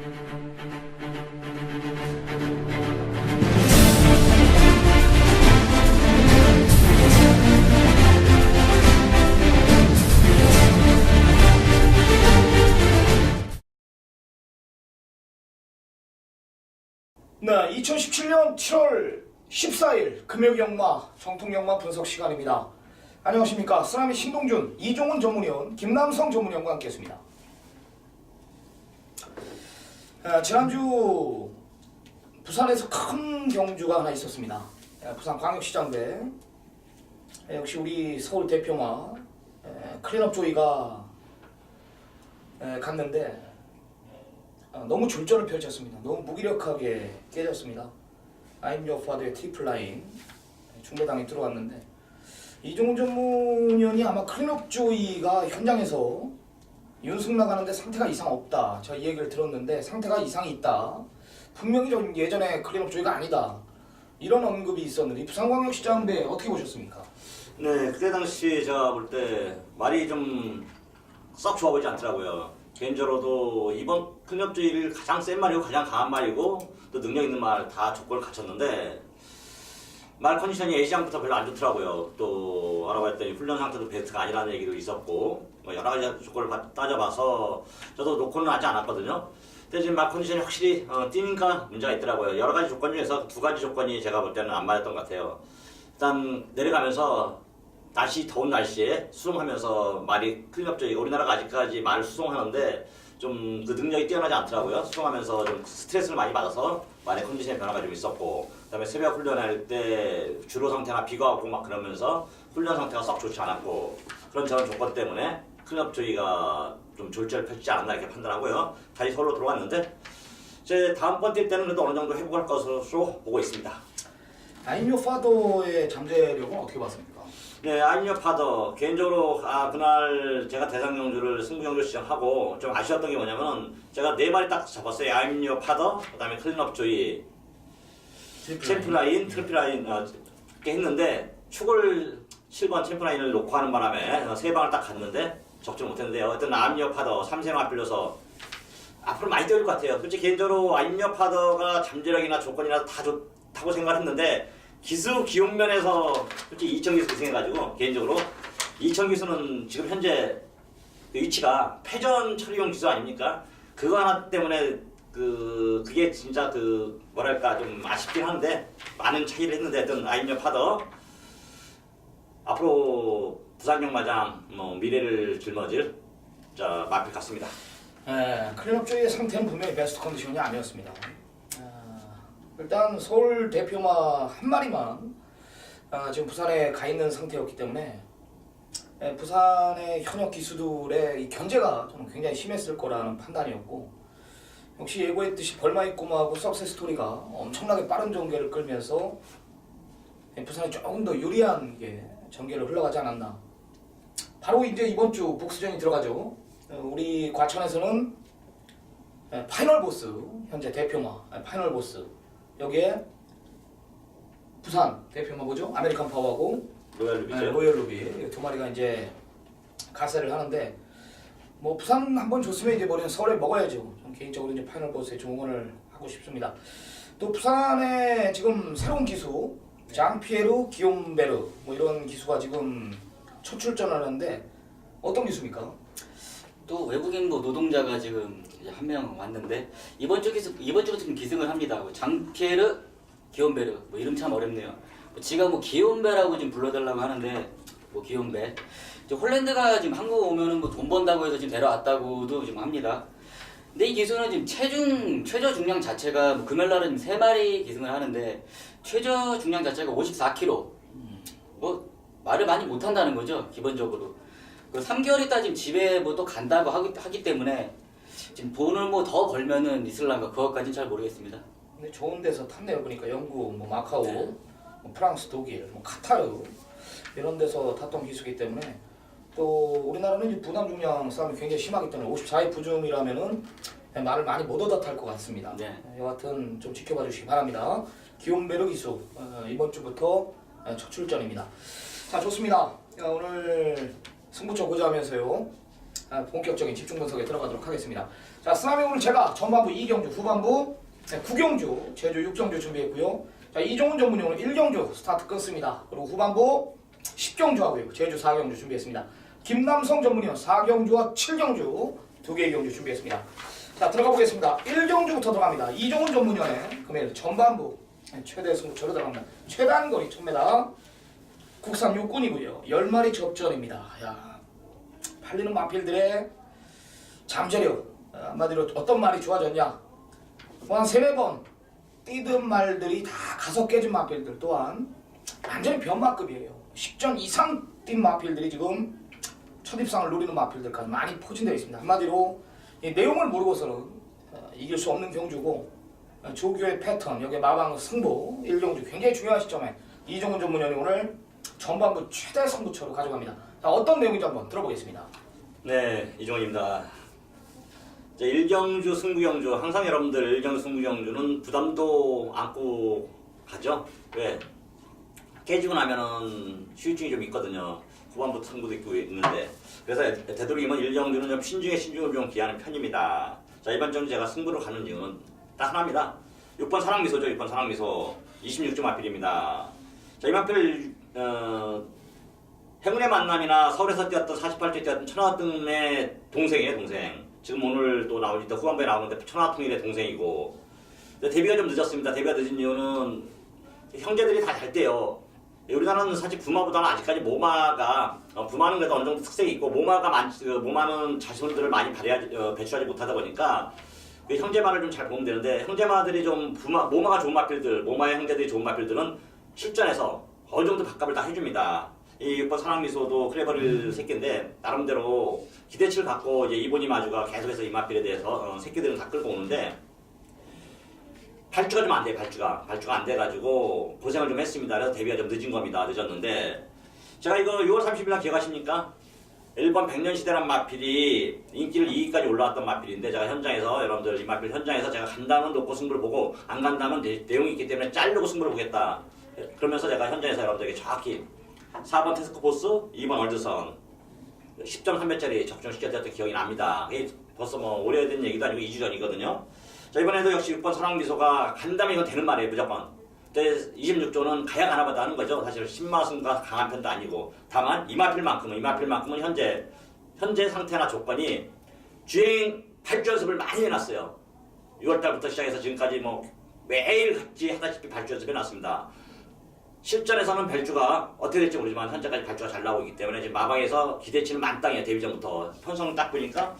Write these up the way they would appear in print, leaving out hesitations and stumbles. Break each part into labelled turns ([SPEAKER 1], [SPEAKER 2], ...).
[SPEAKER 1] 네, 2017년 7월 14일 금요일영마 정통영마 분석 시간입니다. 안녕하십니까. 쓰나미 신동준, 이종훈 전문위원, 김남성 전문위원과 함께했습니다. 지난주 부산에서 큰 경주가 하나 있었습니다. 부산광역시장대 역시 우리 서울 대표마 클린업 조이가 갔는데 너무 졸전을 펼쳤습니다. 너무 무기력하게 깨졌습니다. I'm your father의 트리플 라인 중배당에 들어왔는데 이종훈 전문위원이 아마 클린업 조이가 현장에서 윤승 나가는데 상태가 이상 없다. 제가 이 얘기를 들었는데 상태가 이상이 있다. 분명히 좀 예전에 클린업 조이가 아니다. 이런 언급이 있었는데 부산광역시장대 어떻게 보셨습니까?
[SPEAKER 2] 네, 그때 당시 제가 볼 때 말이 좀 썩 좋아 보이지 않더라고요. 개인적으로도 이번 클린업주의를 가장 센 말이고 가장 강한 말이고 또 능력 있는 말 다 조건을 갖췄는데 말 컨디션이 A시장부터 별로 안 좋더라고요. 또 알아봤더니 훈련 상태도 베스트가 아니라는 얘기도 있었고 여러 가지 조건을 따져봐서 저도 놓고는 하지 않았거든요. 근데 지금 말 컨디션이 확실히 뛰니까 문제가 있더라고요. 여러 가지 조건 중에서 두 가지 조건이 제가 볼 때는 안 맞았던 것 같아요. 일단 내려가면서 더운 날씨에 수송하면서 말이 클린업주의 우리나라가 아직까지 말을 수송하는데 좀 그 능력이 뛰어나지 않더라고요. 수송하면서 좀 스트레스를 많이 받아서 말의 컨디션의 변화가 좀 있었고 그다음에 새벽 훈련할 때 주로 상태나 비가 오고 막 그러면서 훈련 상태가 썩 좋지 않았고 그런 저런 조건 때문에 클린업주의가 좀 졸지를 펼치지 않았나 이렇게 판단하고요. 다시 서울로 들어왔는데 제 다음번 뛸 때는 그래도 어느 정도 회복할 것으로 보고 있습니다.
[SPEAKER 1] I'm your father의 잠재력은 어떻게 봤습니까?
[SPEAKER 2] 네, I'm your father. 개인적으로 그날 제가 대상경주를 승부경주 시작하고 좀 아쉬웠던 게 뭐냐면 제가 네 마리 딱 잡았어요. I'm your father, 그 다음에 클린업 조이, 챔프라인, 트리플라인 이렇게 했는데 축을 7번 챔프라인을 놓고 하는 바람에 세 방을 딱 갔는데 적지를 못했는데요. 어떤 I'm your father 3세만 빌려서 앞으로 많이 뛰어올 것 같아요. 솔직히 개인적으로 I'm your father가 잠재력이나 조건이나 다 좋다고 생각했는데 기용 면에서 솔직히 이천 기수 고생해가지고 개인적으로 이천 기수는 지금 현재 그 위치가 패전 처리용 기수 아닙니까? 그거 하나 때문에 그게 진짜 뭐랄까 좀 아쉽긴 한데 많은 차이를 했는데 하여튼 I'm your father 앞으로 부산경마장 미래를 짊어질 마필 같습니다.
[SPEAKER 1] 클린업주의 상태는 분명히 베스트 컨디션이 아니었습니다. 일단 서울 대표마 한 마리만 지금 부산에 가 있는 상태였기 때문에 부산의 현역 기수들의 이 견제가 저는 굉장히 심했을 거라는 판단이었고 역시 예고했듯이 벌마이 꼬마하고 석세스 스토리가 엄청나게 빠른 전개를 끌면서 부산에 조금 더 유리한 전개를 흘러가지 않았나. 바로 이제 이번 주 복수전이 들어가죠. 우리 과천에서는 파이널 보스 현재 대표마 파이널 보스 여기에 부산 대표마 뭐죠? 아메리칸 파워하고
[SPEAKER 2] 로얄루비죠.
[SPEAKER 1] 로얄루비 두 마리가 이제 가세를 하는데 부산 한번 줬으면 이제 머리는 서울에 먹어야죠. 전 개인적으로 이제 파이널 보스에 좀 응원을 하고 싶습니다. 또 부산에 지금 새로운 기수 장피에르 기욤베르 이런 기수가 지금 첫 출전하는데 어떤 기수입니까?
[SPEAKER 3] 또 외국인 노동자가 지금 한 명 왔는데 이번 주부터 지금 기승을 합니다. 장피에르 기욤베르 이름 참 어렵네요. 지가 기욤베라고 지금 불러달라고 하는데 기욤베 홀랜드가 지금 한국 오면은 돈 번다고 해서 지금 데려왔다고도 지금 합니다. 근데 이 기수는 지금 최저 중량 자체가 금요일날은 3마리 기승을 하는데 최저 중량 자체가 54kg. 말을 많이 못한다는 거죠 기본적으로. 3개월 있다 지금 집에 또 간다고 하기 때문에 지금 돈을 더 벌면은 있을란가 그것까지는 잘 모르겠습니다.
[SPEAKER 1] 근데 좋은 데서 탔네요. 보니까 영국, 마카오, 프랑스, 독일, 카타르 이런 데서 탔던 기수이기 때문에 또 우리나라는 이제 부담 중량 싸움이 굉장히 심하기 때문에 54위 부중이라면은 말을 많이 못 얻어 탈 것 같습니다.
[SPEAKER 3] 네.
[SPEAKER 1] 여하튼 좀 지켜봐 주시기 바랍니다. 기욤베르 기수 이번 주부터 첫 출전입니다. 자, 좋습니다. 오늘 승부처 고자하면서요 본격적인 집중 분석에 들어가도록 하겠습니다. 자, 쓰나미 오늘 제가 전반부 2경주, 후반부 9경주, 제주 6경주 준비했고요. 자, 이종훈 전문용은 1경주 스타트 끊습니다. 그리고 후반부 10경주 하고요. 제주 4경주 준비했습니다. 김남성 전문위원 4경주와 7경주 2개의 경주 준비했습니다. 자, 들어가 보겠습니다. 1경주부터 들어갑니다. 이종훈 전문위원의 금일 전반부 최대 승부처로 들어갑니다. 최단거리 1000m 국산 육군이고요. 10마리 접전입니다. 야, 팔리는 마필들의 잠재력, 한마디로 어떤 말이 좋아졌냐, 뭐 한 3-4번 뛰던 말들이 다 가서 깨진 마필들 또한 완전히 변마급이에요. 10전 이상 뛴 마필들이 지금 첫 입상을 노리는 마필들까지 많이 포진되어 있습니다. 한마디로 이 내용을 모르고서는 이길 수 없는 경주고, 조교의 패턴, 여기에 마방 승부 1경주 굉장히 중요한 시점에 이종훈 전문위원이 오늘 전반부 최대 승부처로 가져갑니다. 자, 어떤 내용인지 한번 들어보겠습니다.
[SPEAKER 2] 네, 이종훈입니다. 1경주 승부경주, 항상 여러분들 1경주 승부경주는 부담도 안고 가죠. 왜? 깨지고 나면은 후유증이 좀 있거든요. 후반부 승부도 있는데, 그래서 되도록이면 1경주는 좀 신중을 좀 기하는 편입니다. 자, 이번 경주 제가 승부로 가는 이유는 딱 하나입니다. 6번 사랑미소죠. 6번 사랑미소 26주 마필입니다. 자, 이 마필 행운의 만남이나 서울에서 뛰었던 48주 뛰었던 천하등의 동생이에요. 동생. 지금 오늘 또 나올 때 후반부에 나오는데 천하통일의 동생이고, 데뷔가 좀 늦었습니다. 데뷔가 늦은 이유는 형제들이 다 잘 때요. 우리나라는 사실 부마보다는 아직까지 모마가 부마는 그래도 어느 정도 특색이 있고, 모마는 자신들을 많이 배출하지 못하다 보니까 그 형제마를 좀 잘 보면 되는데, 형제마들이 좀 모마가 좋은 마필들, 모마의 형제들이 좋은 마필들은 실전에서 어느 정도 밥값을 다 해줍니다. 이 6번 사랑미소도 클레버릴 새끼인데, 나름대로 기대치를 갖고 이제 이보니 마주가 계속해서 이 마필에 대해서 새끼들은 다 끌고 오는데, 발주가 좀 안 돼요. 발주가 안 돼가지고 고생을 좀 했습니다. 그래서 데뷔가 좀 늦은 겁니다. 늦었는데, 제가 이거 6월 30일 날 기억하십니까? 일본 백년시대란 마필이 인기를 2위까지 올라왔던 마필인데, 제가 현장에서 여러분들 이 마필 현장에서 제가 간다면 놓고 승부를 보고, 안 간다면 내용이 있기 때문에 자르고 승부를 보겠다. 그러면서 제가 현장에서 여러분들에게 정확히 4번 테스크포스, 2번 월드선 10.3배짜리 적중시켰던 기억이 납니다. 이게 벌써 뭐 오래된 얘기도 아니고 2주 전이거든요. 자, 이번에도 역시 6번 사랑미소가 간다면 이건 되는 말이에요. 무조건. 근데 26조는 가야 가나보다 하는 거죠. 사실 10마승과 강한 편도 아니고, 다만 이마필만큼은 현재 상태나 조건이 주행 발주 연습을 많이 해놨어요. 6월달부터 시작해서 지금까지 뭐 매일 같이 하다시피 발주 연습 해놨습니다. 실전에서는 발주가 어떻게 될지 모르지만 현재까지 발주가 잘 나오고 있기 때문에 지금 마방에서 기대치는 만땅이에요. 데뷔 전부터 편성을 딱 보니까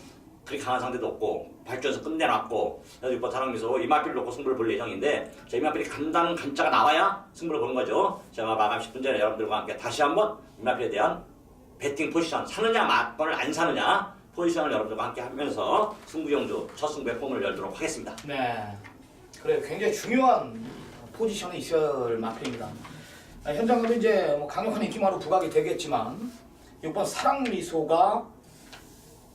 [SPEAKER 2] 그리 강한 상대도 없고, 발주 연습 끝내놨고, 그래서 6번 사랑미소 이마필 놓고 승부를 볼 예정인데, 자, 이마필이 간다는 간자가 나와야 승부를 보는 거죠. 제가 마감 10분 전에 여러분들과 함께 다시 한번 이마필에 대한 배팅 포지션, 사느냐 맞건을 안 사느냐 포지션을 여러분들과 함께 하면서 승부경주 첫 승부의 폼을 열도록 하겠습니다.
[SPEAKER 1] 네, 그래요. 굉장히 중요한 포지션에 있을 마필입니다. 현장에도 이제 뭐 강력한 인기마로 부각이 되겠지만, 6번 사랑미소가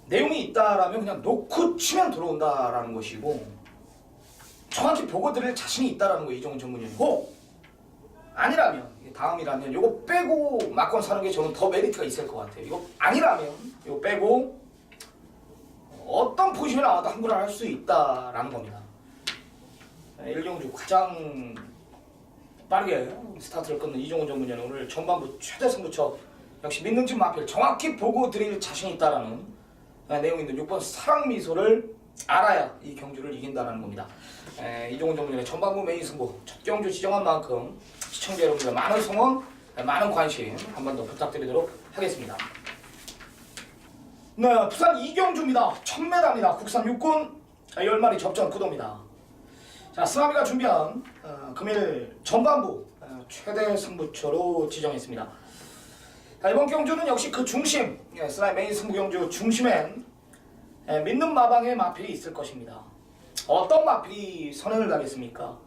[SPEAKER 1] 내용이 있다라면 그냥 놓고 치면 들어온다라는 것이고, 정확히 보고 드릴 자신이 있다라는 거 이종훈 전문위원이고, 아니라면 다음이라면 이거 빼고 막건 사는 게 저는 더 메리트가 있을 것 같아요. 이거 아니라면 이거 빼고 어떤 포지션에 나와도 한구를 할 수 있다라는 겁니다. 1경주 가장 빠르게 스타트를 끊는 이종훈 전문위원, 오늘 전반부 최대 승부처 역시 믿는 집 마필 정확히 보고 드릴 자신이 있다라는 내용이 있는 6번 사랑미소를 알아야 이 경주를 이긴다는 겁니다. 이종훈 전문위원의 전반부 메인 승부 첫 경주 지정한 만큼 시청자 여러분들 많은 성원, 많은 관심 한 번 더 부탁드리도록 하겠습니다. 네, 부산 2경주입니다. 1000m입니다. 국산 육군 10마리 접전 구도입니다. 자, 쓰나미가 준비한 금일 전반부 최대 승부처로 지정했습니다. 자, 이번 경주는 역시 그 중심, 쓰나미 메인 승부 경주 중심엔 믿는 마방의 마필이 있을 것입니다. 어떤 마필이 선행을 가겠습니까?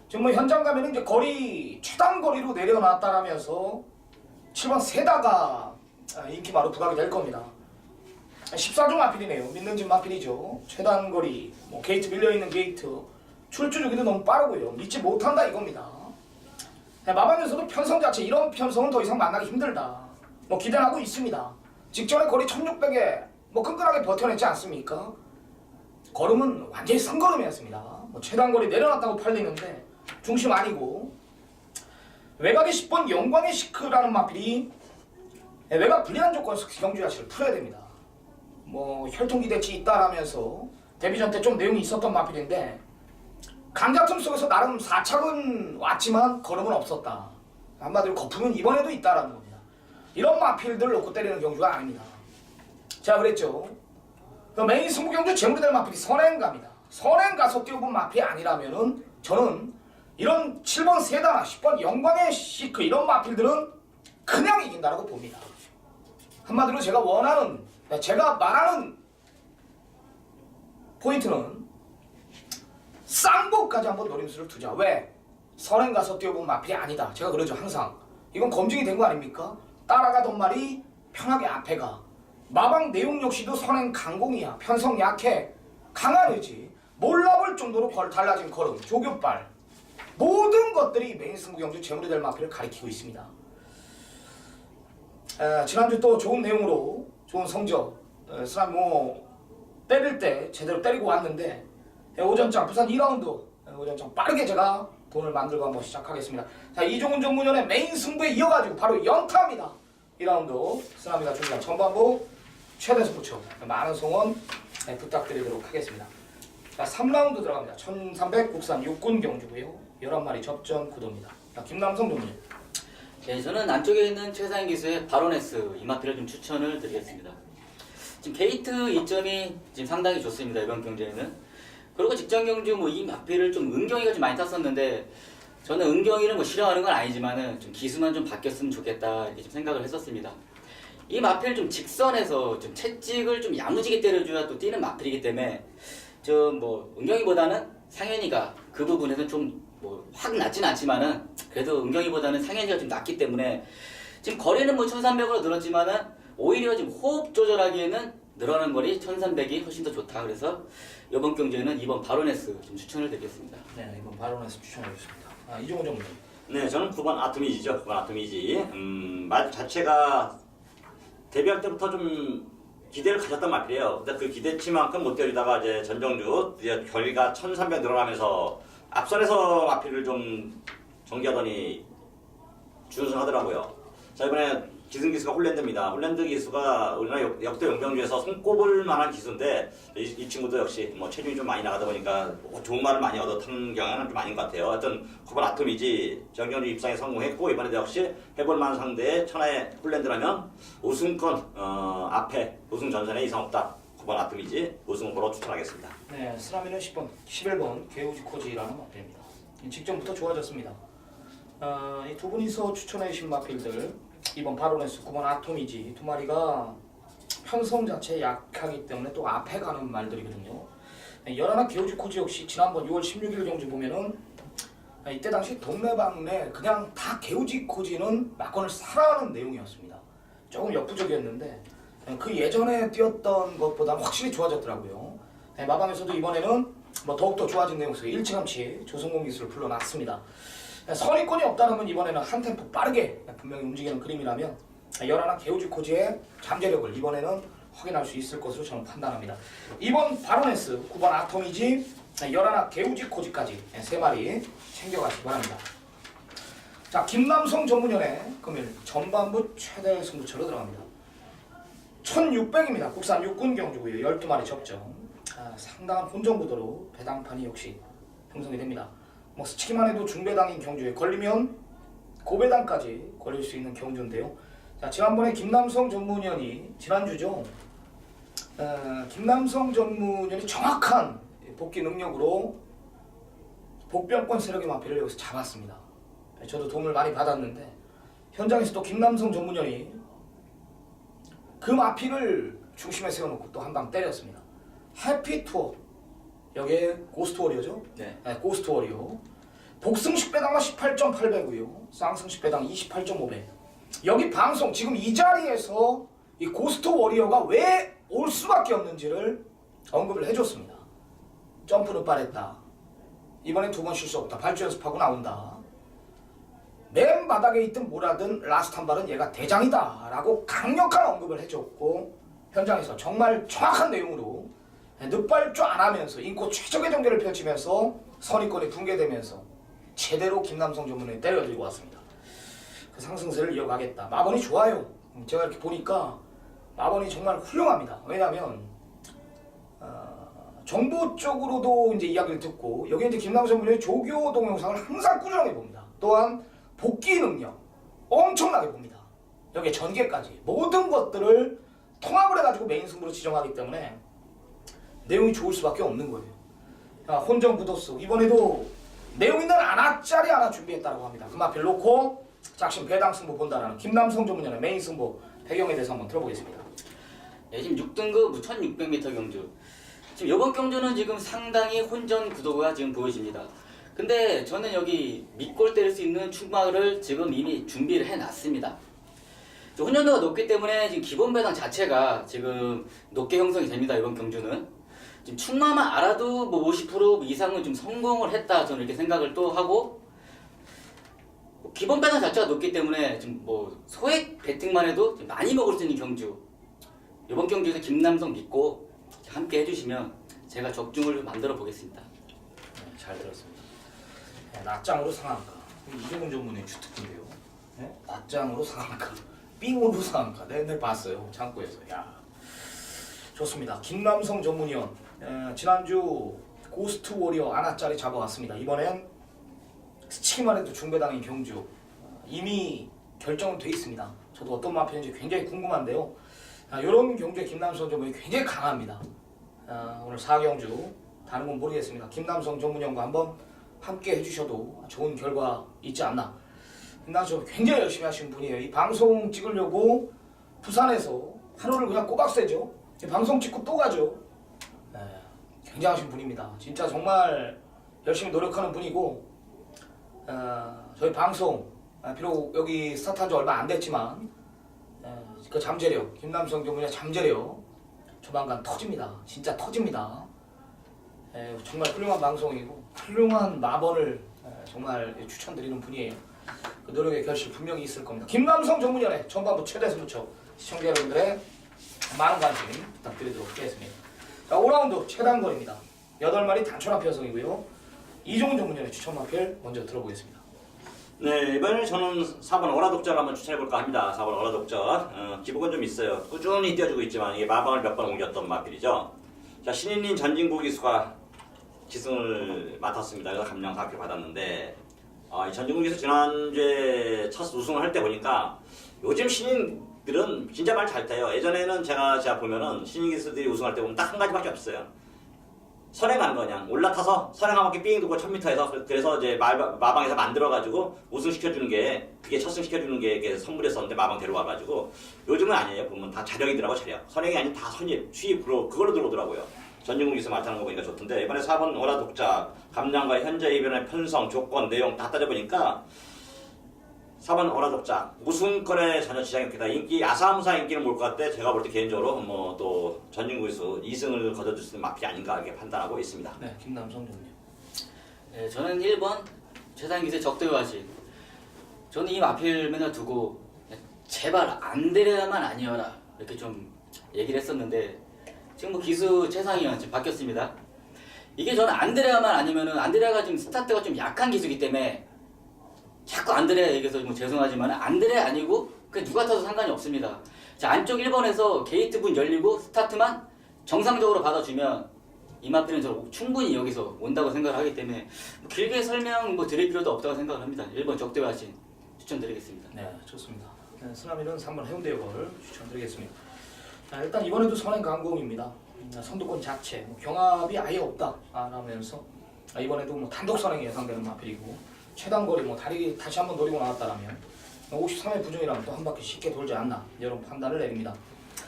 [SPEAKER 1] 지금 뭐 현장 가면은 이제 거리 최단 거리로 내려놨다라면서 7번 세다가 인기마로 부각이 될 겁니다. 14종 마필이네요. 믿는 집 마필이죠. 최단 거리, 뭐 게이트 밀려있는 게이트, 출주 주기도 너무 빠르고요. 믿지 못한다 이겁니다. 마방에서도 편성 자체, 이런 편성은 더 이상 만나기 힘들다. 뭐 기대는 하고 있습니다. 직전에 거리 1600에 뭐 끈끈하게 버텨냈지 않습니까? 걸음은 완전히 승걸음이었습니다. 뭐 최단거리 내려놨다고 팔리는데 중심 아니고 외곽의 10번 영광의 시크라는 마필이 외곽 불리한 조건에서 경주 자체를 풀어야 됩니다. 뭐 혈통기 대치 있다라면서 데뷔전 때 좀 내용이 있었던 마필인데 강자틈 속에서 나름 4착은 왔지만 걸음은 없었다. 한마디로 거품은 이번에도 있다라는 겁니다. 이런 마필들을 놓고 때리는 경주가 아닙니다. 제가 그랬죠. 그 메인 승부 경주 재물이 될 마필이 선행가입니다. 선행 가서 뛰어본 마필이 아니라면은 저는 이런 7번 세다나 10번 영광의 시크 이런 마필들은 그냥 이긴다라고 봅니다. 한마디로 제가 원하는, 제가 말하는 포인트는 쌍복까지 한번 노림수를 두자. 왜? 선행 가서 뛰어본 마필이 아니다. 제가 그러죠 항상. 이건 검증이 된 거 아닙니까? 따라가던 말이 편하게 앞에 가. 마방 내용 역시도 선행 강공이야. 편성 약해. 강한 의지. 몰라볼 정도로 달라진 걸음, 조교발. 모든 것들이 메인 승부 경주 재물이 될 마필을 가리키고 있습니다. 지난주 또 좋은 내용으로 좋은 성적 사람 뭐 때릴 때 제대로 때리고 왔는데 오전장 부산 2라운드 오전장 빠르게 제가 돈을 만들고 한번 시작하겠습니다. 자, 이종훈 전문연의 메인 승부에 이어가지고 바로 연타입니다. 2라운드 쓰나미가 중요한 전반부 최대 승부처 많은 성원 부탁드리도록 하겠습니다. 자, 3라운드 들어갑니다. 1300 국산 육군 경주고요. 11마리 접전 구도입니다. 자, 김남성 전문연.
[SPEAKER 3] 네, 저는 안쪽에 있는 최상위 기수의 바로네스 이 마필을 좀 추천을 드리겠습니다. 지금 게이트 이점이 지금 상당히 좋습니다. 이번 경주에는. 그리고 직전 경주 뭐 이 마필을 좀 은경이가 좀 많이 탔었는데 저는 은경이를 뭐 싫어하는 건 아니지만은 좀 기수만 좀 바뀌었으면 좋겠다 이렇게 좀 생각을 했었습니다. 이 마필 좀 직선에서 좀 채찍을 좀 야무지게 때려줘야 또 뛰는 마필이기 때문에 좀 뭐 은경이보다는 상현이가 그 부분에서 좀 뭐 확 낮진 않지만은 그래도 은경이보다는 상현이가 좀 낮기 때문에 지금 거리는 뭐 1300으로 늘었지만은 오히려 지금 호흡 조절하기에는 늘어난 거리 1300이 훨씬 더 좋다. 그래서 이번 경주에는 이번 바로네스 좀 추천을 드리겠습니다.
[SPEAKER 1] 네, 이번 바로네스 추천하겠습니다. 이종훈 전문연.
[SPEAKER 2] 네, 저는 9번 아토미지죠. 9번 아토미지. 말 자체가 데뷔할 때부터 좀 기대를 가졌던 마필이에요. 근데 그 기대치만큼 못 때리다가 이제 전정주 이제 결과 1300 늘어나면서 앞선에서 마필을 좀 전개하더니 준승하더라고요. 자, 이번에 기승 기수가 홀랜드입니다. 홀랜드 기수가 우리나라 역대 용병주에서 손꼽을 만한 기수인데 이 친구도 역시 뭐 체중이 좀 많이 나가다 보니까 뭐 좋은 말을 많이 얻어탄 경향은 좀 아닌 것 같아요. 하여튼 9번 아토미지 전경주 입상에 성공했고 이번에도 역시 해볼 만한 상대의 천하의 홀랜드라면 우승권 앞에 우승 전선에 이상 없다. 9번 아토미지 우승 후보로 추천하겠습니다.
[SPEAKER 1] 네, 쓰나미는 10번, 11번 게우지코지라는 마필입니다. 직전부터 좋아졌습니다. 이 두 분이서 추천해 주신 마필들 이번 바로네스 9번 아토미지 두 마리가 편성 자체에 약하기 때문에 또 앞에 가는 말들이거든요. 열하나 게우지코지 역시 지난번 6월 16일 경주 보면은 이때 당시 동네방네 그냥 다 게우지코지는 막건을 사라는 내용이었습니다. 조금 역부족이었는데 그 예전에 뛰었던 것보다 확실히 좋아졌더라고요. 마방에서도 이번에는 뭐 더욱더 좋아진 내용에서 일찌감치 조성공 기술을 불러놨습니다. 선입권이 없다면 이번에는 한 템포 빠르게 분명히 움직이는 그림이라면 열하나 게우지코지의 잠재력을 이번에는 확인할 수 있을 것으로 저는 판단합니다. 이번 바로네스 9번 아토미지 열하나 게우지코지까지 세 마리 챙겨가시기 바랍니다. 자, 김남성 전문연의 금일 전반부 최대 승부처로 들어갑니다. 1600입니다. 국산 육군 경주고요. 12마리 접전. 상당한 혼전구도로 배당판이 역시 형성이 됩니다. 뭐 스치기만 해도 중배당인 경주에 걸리면 고배당까지 걸릴 수 있는 경주인데요. 자, 지난번에 김남성 전문연이 지난주죠. 김남성 전문연이 정확한 복귀 능력으로 복병권 세력의 마필을 여기서 잡았습니다. 저도 도움을 많이 받았는데 현장에서 또 김남성 전문연이 그 마필을 중심에 세워놓고 또 한 방 때렸습니다. 해피투어 여기에 고스트 워리어죠?
[SPEAKER 3] 네.
[SPEAKER 1] 고스트 워리어 복승식 배당만 18.8배고요. 쌍승식 배당 28.5배. 여기 방송 지금 이 자리에서 이 고스트 워리어가 왜 올 수밖에 없는지를 언급을 해줬습니다. 점프는 빠랬다. 이번엔 두 번 실수 없다. 발주 연습하고 나온다. 맨 바닥에 있든 뭐라든 라스트 한 발은 얘가 대장이다 라고 강력한 언급을 해줬고 현장에서 정말 정확한 내용으로 늦발조 안 하면서 인코 최적의 경기를 펼치면서 선의권이 붕괴되면서 제대로 김남성 전문에 때려들고 왔습니다. 그 상승세를 이어가겠다. 마번이 좋아요. 제가 이렇게 보니까 마번이 정말 훌륭합니다. 왜냐하면 정보 쪽으로도 이제 이야기를 듣고 여기 이제 김남성 전문의 조교 동영상을 항상 꾸준하게 봅니다. 또한 복귀 능력 엄청나게 봅니다. 여기에 전개까지 모든 것들을 통합을 해가지고 메인 승부로 지정하기 때문에 내용이 좋을 수밖에 없는 거예요. 혼전 구도수 이번에도 내용 있는 안악짜리 하나 준비했다고 합니다. 그 마필 놓고 작심 배당 승부 본다라는 김남성 전문연의 메인 승부 배경에 대해서 한번 들어보겠습니다.
[SPEAKER 3] 네, 지금 6등급 1600m 경주. 지금 이번 경주는 지금 상당히 혼전 구도가 지금 보여집니다. 근데 저는 여기 밑골 때릴 수 있는 충마를 지금 이미 준비를 해놨습니다. 혼전도가 높기 때문에 지금 기본 배당 자체가 지금 높게 형성이 됩니다. 이번 경주는 지금 충마만 알아도 뭐 50% 이상은 좀 성공을 했다 저는 이렇게 생각을 또 하고, 기본 배당 자체가 높기 때문에 지금 뭐 소액 배팅만 해도 많이 먹을 수 있는 경주. 이번 경주에서 김남성 믿고 함께 해주시면 제가 적중을 만들어 보겠습니다.
[SPEAKER 1] 네, 잘 들었습니다. 네, 낮장으로 상한가. 이종훈 전문의 주특기인데요. 네? 낮장으로 상한가. 삥으로 상한가. 네, 봤어요. 창고에서. 야, 좋습니다. 김남성 전문위원. 지난주 고스트 워리어 아나짜리 잡아왔습니다. 이번엔 스치기만 해도 중배당인 경주. 이미 결정은 돼 있습니다. 저도 어떤 마편인지 굉장히 궁금한데요. 이런 경주에 김남성 전문이 굉장히 강합니다. 오늘 4경주 다른 건 모르겠습니다. 김남성 전문위원과 한번 함께 해주셔도 좋은 결과 있지 않나. 김남성 굉장히 열심히 하시는 분이에요. 이 방송 찍으려고 부산에서 하루를 그냥 꼬박 새죠. 방송 찍고 또 가죠. 굉장하신 분입니다. 진짜 정말 열심히 노력하는 분이고, 저희 방송 비록 여기 스타트한 지 얼마 안 됐지만 그 잠재력, 김남성 전문의 잠재력 조만간 터집니다. 진짜 터집니다. 정말 훌륭한 방송이고 훌륭한 마번을 정말 추천드리는 분이에요. 그 노력의 결실 분명히 있을 겁니다. 김남성 전문연의 전반부 최대 승부처 시청자 여러분들의 많은 관심 부탁드리도록 하겠습니다. 자, 5라운드 최단거리입니다. 8마리 단촐한 편성이고요. 이종훈 전문연의 추천 마필 먼저 들어보겠습니다.
[SPEAKER 2] 네, 이번에 저는 4번 어라독자를 한번 추천해볼까 합니다. 4번 어라독자. 기복은 좀 있어요. 꾸준히 뛰어주고 있지만 이게 마방을 몇 번 옮겼던 마필이죠. 자, 신인인 전진구 기수가 기승을 맡았습니다. 그래서 감량 4kg 받았는데, 이 전진구 기수 지난주에 첫 우승을 할 때 보니까 요즘 신인들은 진짜 말 잘 타요. 예전에는 제가 보면은 신인 기수들이 우승할 때 보면 딱 한 가지밖에 없어요. 선행하는 거 그냥 올라타서 선행 한 바퀴 삥 돌고 1000m에서 그래서 이제 마방에서 만들어가지고 우승시켜주는 게 그게 첫승시켜주는 게 선물이었었는데 마방 데려와가지고 요즘은 아니에요. 보면 다 자력이더라고. 자력. 선행이 아닌 다 선입, 수입으로 그걸로 들어오더라고요. 전진국에서 맡아는 거 보니까 좋던데 이번에 4번 어라독자 감량과 현재 이변의 편성, 조건, 내용 다 따져보니까 4번 어라독자 우승권에 전혀 지장이 없겠다. 인기 아사무사 인기는 뭘 것 같아. 제가 볼 때 개인적으로 뭐 또 전진국에서 2승을 거둬줄 수 있는 마필이 아닌가 이렇게 판단하고 있습니다.
[SPEAKER 1] 네, 김남성 전문위원.
[SPEAKER 3] 네, 저는 1번 최상기세 적대화신. 저는 이 마필 맨날 두고 제발 안드레아만 아니어라 이렇게 좀 얘기를 했었는데 지금 뭐 기수 최상위원 지금 바뀌었습니다. 이게 저는 안드레아만 아니면은 안드레아가 지금 스타트가 좀 약한 기수이기 때문에 자꾸 안드레아 얘기해서 뭐 죄송하지만 안드레아 아니고 그냥 누가 타도 상관이 없습니다. 자, 안쪽 1번에서 게이트 문 열리고 스타트만 정상적으로 받아주면 이 마필은 저 충분히 여기서 온다고 생각을 하기 때문에 뭐 길게 설명 뭐 드릴 필요도 없다고 생각을 합니다. 1번 적대화신 추천드리겠습니다.
[SPEAKER 1] 네, 좋습니다. 네, 쓰나미는 3번 해운대역을 추천드리겠습니다. 자, 일단 이번에도 선행 강공입니다. 선두권 자체 경합이 아예 없다 라면서 이번에도 뭐 단독 선행이 예상되는 마필이고 최단거리 뭐 다리 다시 한번 노리고 나왔다라면 53회 부정이라면 또 한 바퀴 쉽게 돌지 않나 이런 판단을 내립니다.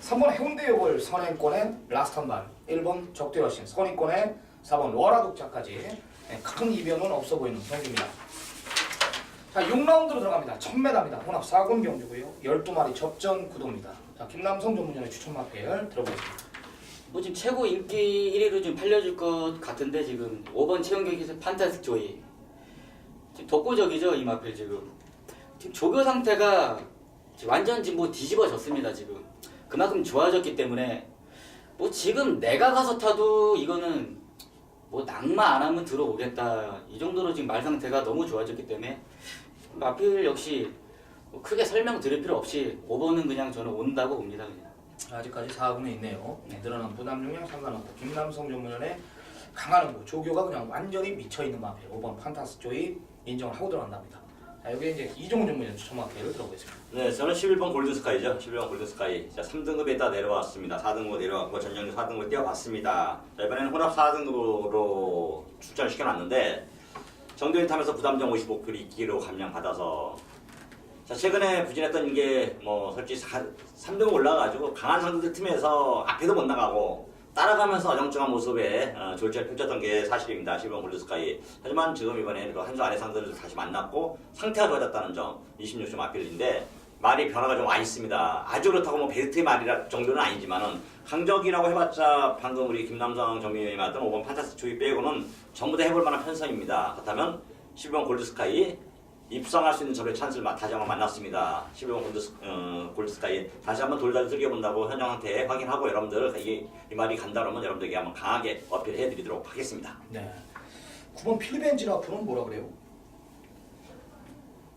[SPEAKER 1] 3번 해운대역을 선행권에 라스트 한 발, 1번 적대화신 선행권에 4번 워라독자까지 큰 이변은 없어 보이는 경기입니다. 자, 6라운드로 들어갑니다. 1000m입니다. 혼합 4군 경주고요. 12마리 접전 구도입니다. 자, 김남성 전문위원의 추천 마필 들어보겠습니다.
[SPEAKER 3] 뭐 지금 최고 인기 1위로 좀 팔려줄 것 같은데 지금 5번 최영경기에서 판타스틱 조이 지금 독보적이죠 이 마필 지금 조교 상태가 지금 완전 지금 뭐 뒤집어졌습니다 지금 그만큼 좋아졌기 때문에 뭐 지금 내가 가서 타도 이거는 뭐 낭만 안 하면 들어오겠다 이 정도로 지금 말 상태가 너무 좋아졌기 때문에 마필 역시 뭐 크게 설명드릴 필요 없이 5번은 그냥 저는 온다고 봅니다. 그냥.
[SPEAKER 1] 아직까지 4군에 있네요. 늘어난 부담 중량 상관없고 김남성 전문연의 강한 응고 조교가 그냥 완전히 미쳐있는 마필 5번 판타스 조이 인정을 하고 들어간답니다. 자, 여기 이제 이종훈 전문연 추천 마필을 들어보겠습니다.
[SPEAKER 2] 네, 저는 11번 골든스카이죠. 11번 골든스카이. 자, 3등급에다 내려왔습니다. 4등급 내려왔고 전정리 4등급 뛰어봤습니다. 자, 이번에는 혼합 4등급으로 출전을 시켜놨는데 정도일 타면서 부담정 55kg 2kg 감량받아서 자, 최근에 부진했던 게 뭐 솔직히 3등급 올라가가지고 강한 상대들 팀에서 앞에도 못 나가고 따라가면서 어정쩡한 모습에 졸지를 펼쳤던 게 사실입니다. 11번 골든스카이. 하지만 지금 이번에 한주 아래 상대를 다시 만났고 상태가 좋아졌다는 점 26점 아필인데 말이 변화가 좀 와 있습니다. 아주 그렇다고 뭐 베스트의 말이라 정도는 아니지만은 강적이라고 해봤자 방금 우리 김남성 정민이 말했던 5번 판타스 조이 빼고는 전부 다 해볼 만한 편성입니다. 그렇다면 12번 골드스카이 입성할 수 있는 저의 찬스를 다시 한번 만났습니다. 12번 골드스카이 다시 한번 돌다리 즐겨본다고 현정한테 확인하고 여러분들 이 말이 간다 그러면 여러분들에게 한번 강하게 어필해드리도록 하겠습니다.
[SPEAKER 1] 네. 9번 필리벤지 라프는 뭐라 그래요?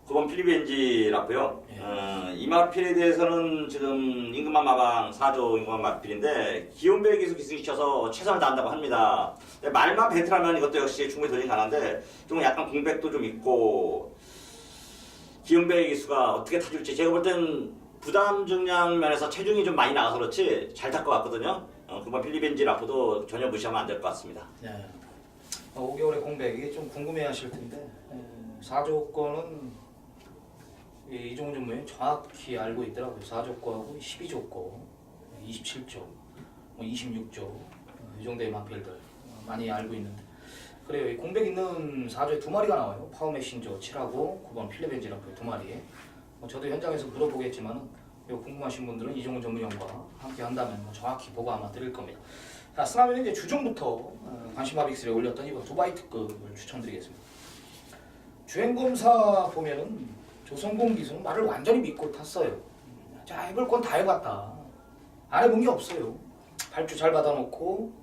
[SPEAKER 2] 9번 필리벤지 라프요.
[SPEAKER 1] 예.
[SPEAKER 2] 이 마필에 대해서는 지금 임금만 마방 4조 임금만 마필인데 기온배 기승이 쳐서 최선을 다한다고 합니다. 근데 말만 배틀하면 이것도 역시 충분히 도전이 가능한데 좀 약간 공백도 좀 있고 기온배 기수가 어떻게 타줄지 제가 볼 땐 부담 중량 면에서 체중이 좀 많이 나가서 그렇지 잘 탈 것 같거든요. 9번 필리벤지 라프도 전혀 무시하면 안 될 것 같습니다.
[SPEAKER 1] 네. 5개월의 공백 이게 좀 궁금해하실 텐데 4조건은 이종훈 전무에 정확히 알고 있더라고요. 4조거하고 12조거, 27조, 뭐 26조 이 정도의 마필들 많이 알고 있는데 그래요. 이 공백 있는 4조에 2마리가 나와요. 파워메신저 7하고 9번 필리벤지 라프 2마리. 뭐 저도 현장에서 물어보겠지만 궁금하신 분들은 이종훈 전문위원과 함께 한다면 뭐 정확히 보고 아마 드릴 겁니다. 자, 스나면 이제 주중부터 관심밥 빅3에 올렸던 이번 두바이 특급을 추천드리겠습니다. 주행검사 보면은 조성공 기수는 말을 완전히 믿고 탔어요. 자, 해볼 건 다 해봤다. 안 해본 게 없어요. 발주 잘 받아놓고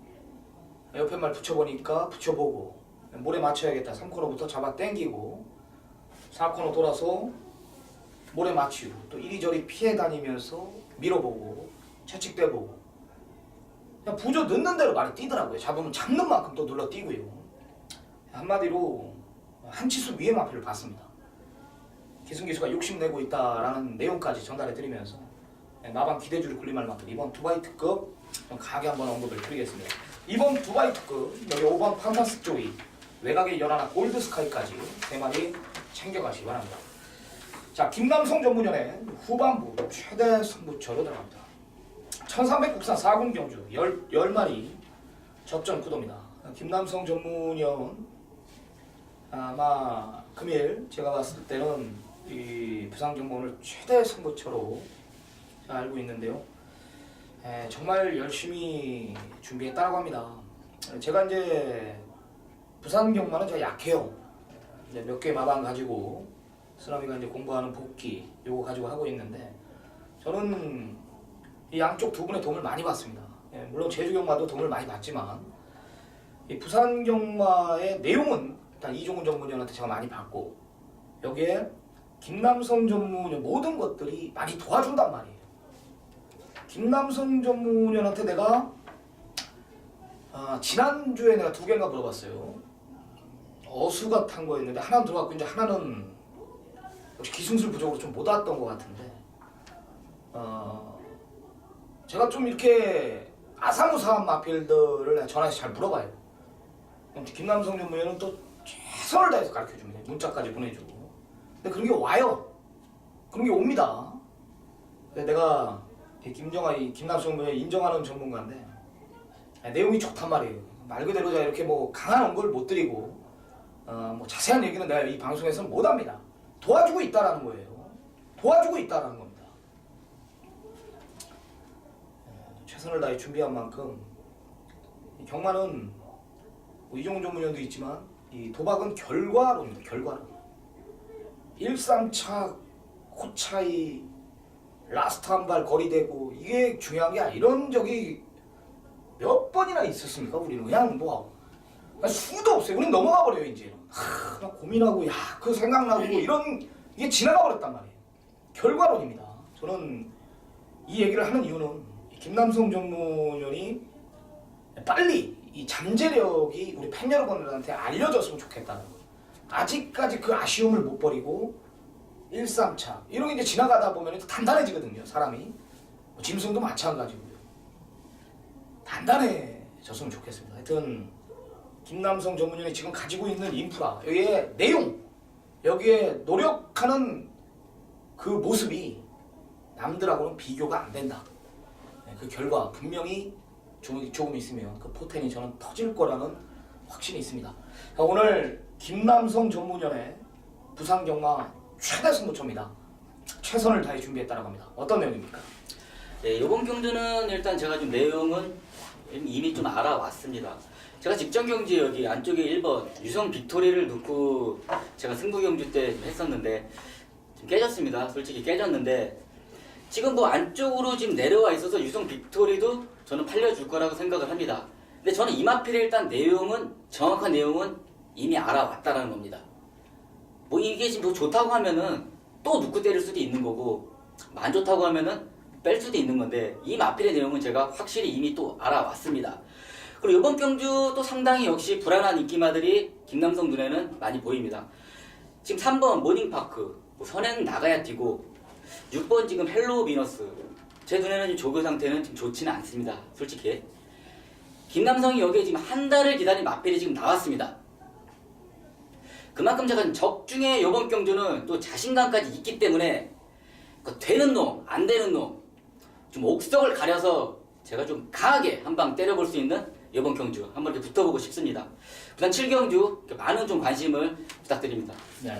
[SPEAKER 1] 옆에 말 붙여보니까 붙여보고 모래 맞춰야겠다. 3코너부터 잡아 당기고 4코너 돌아서 모래 맞추고 또 이리저리 피해 다니면서 밀어보고 채찍대보고 그냥 부조 넣는 대로 말이 뛰더라고요. 잡으면 잡는 만큼 또 눌러 뛰고요. 한마디로 한 치수 위의 마필을 봤습니다. 기승기수가 욕심내고 있다라는 내용까지 전달해드리면서 마방 기대주를 굴림할 만큼 이번 두바이 특급 좀 강하게 한번 언급을 드리겠습니다. 이번 두바이 특급 여기 5번 판타스 조이 외곽의 연하나 골드스카이까지 3마리 챙겨가시기 바랍니다. 자, 김남성 전문연의 후반부 최대 승부처로 들어갑니다. 1300 국산 4군 경주 10마리 접전 구도입니다. 김남성 전문연 아마 금일 제가 봤을 때는 이 부산 경보를 최대 승부처로 알고 있는데요. 정말 열심히 준비했다고 합니다. 제가 이제 부산 경마는 제가 약해요. 이제 몇 개 마방 가지고 쓰나미가 이제 공부하는 복귀 요거 가지고 하고 있는데 저는 이 양쪽 두 분의 도움을 많이 받습니다. 물론 제주 경마도 도움을 많이 받지만 이 부산 경마의 내용은 일단 이종훈 전문위원한테 제가 많이 받고 여기에 김남성 전문위원 모든 것들이 많이 도와준단 말이에요. 김남성 전문위원한테 내가 지난주에 내가 2개인가 물어봤어요. 어수가 탄 거였는데 하나는 들어갔고 이제 하나는 역시 기승술 부족으로 좀 못 왔던 것 같은데 제가 좀 이렇게 아사무사한 마필들을 전화해서 잘 물어봐요. 김남성 전문위원은 또 최선을 다해서 가르쳐줍니다. 문자까지 보내주고. 근데 그런 게 와요. 그런 게 옵니다. 내가 김남성 전문위원 인정하는 전문가인데 내용이 좋단 말이에요. 말 그대로 제가 이렇게 뭐 강한 언급을 못 드리고 뭐 자세한 얘기는 내가 이 방송에서는 못 합니다. 도와주고 있다라는 거예요. 도와주고 있다라는 겁니다. 최선을 다해 준비한 만큼 이 경마는 뭐 이종훈 전문위원도 있지만 이 도박은 결과론입니다. 결과론. 1, 3차 코차이 라스트 한 발 거리대고 이게 중요한 게 아니라 이런 저기 몇 번이나 있었습니까? 우리는 그냥 뭐 수도 없어요. 우리는 넘어가 버려요 이제. 막 고민하고 그 생각나고 이런 이게 지나가 버렸단 말이에요. 결과론입니다. 저는 이 얘기를 하는 이유는 김남성 전문위원이 빨리 이 잠재력이 우리 팬 여러분들한테 알려졌으면 좋겠다. 아직까지 그 아쉬움을 못 버리고 1, 3차 이런 게 이제 지나가다 보면 단단해지거든요. 사람이. 짐승도 마찬가지고요. 단단해졌으면 좋겠습니다. 하여튼 김남성 전문위원이 지금 가지고 있는 인프라, 여기에 내용, 여기에 노력하는 그 모습이 남들하고는 비교가 안 된다. 그 결과 분명히 조금 있으면 그 포텐이 저는 터질 거라는 확신이 있습니다. 오늘 김남성 전문위원의 부산 경마 최대 승부처입니다. 최선을 다해 준비했다고 합니다. 어떤 내용입니까?
[SPEAKER 3] 네, 이번 경주는 일단 제가 좀 내용은 이미 좀 알아왔습니다. 제가 직전 경주 여기 안쪽에 1번 유성 빅토리를 놓고 제가 승부 경주 때 좀 했었는데 좀 깨졌습니다. 솔직히 깨졌는데 지금 뭐 안쪽으로 지금 내려와 있어서 유성 빅토리도 저는 팔려줄 거라고 생각을 합니다. 근데 저는 이마필의 일단 내용은 정확한 내용은 이미 알아왔다라는 겁니다. 뭐 이게 지금 더 좋다고 하면은 또 눕고 때릴 수도 있는 거고 안 좋다고 하면은 뺄 수도 있는 건데 이 마필의 내용은 제가 확실히 이미 또 알아왔습니다. 그리고 이번 경주 또 상당히 역시 불안한 인기마들이 김남성 눈에는 많이 보입니다. 지금 3번 모닝파크 뭐 선행 나가야 뛰고 6번 지금 헬로우 비너스 제 눈에는 지금 조교 상태는 지금 좋지는 않습니다. 솔직히 김남성이 여기에 지금 한 달을 기다린 마필이 지금 나왔습니다. 그만큼 제가 적중에 이번 경주는 또 자신감까지 있기 때문에 되는 놈, 안 되는 놈 좀 옥석을 가려서 제가 좀 강하게 한 방 때려볼 수 있는 이번 경주 한번 이렇게 붙어보고 싶습니다. 부산 7경주 많은 좀 관심을 부탁드립니다.
[SPEAKER 1] 네.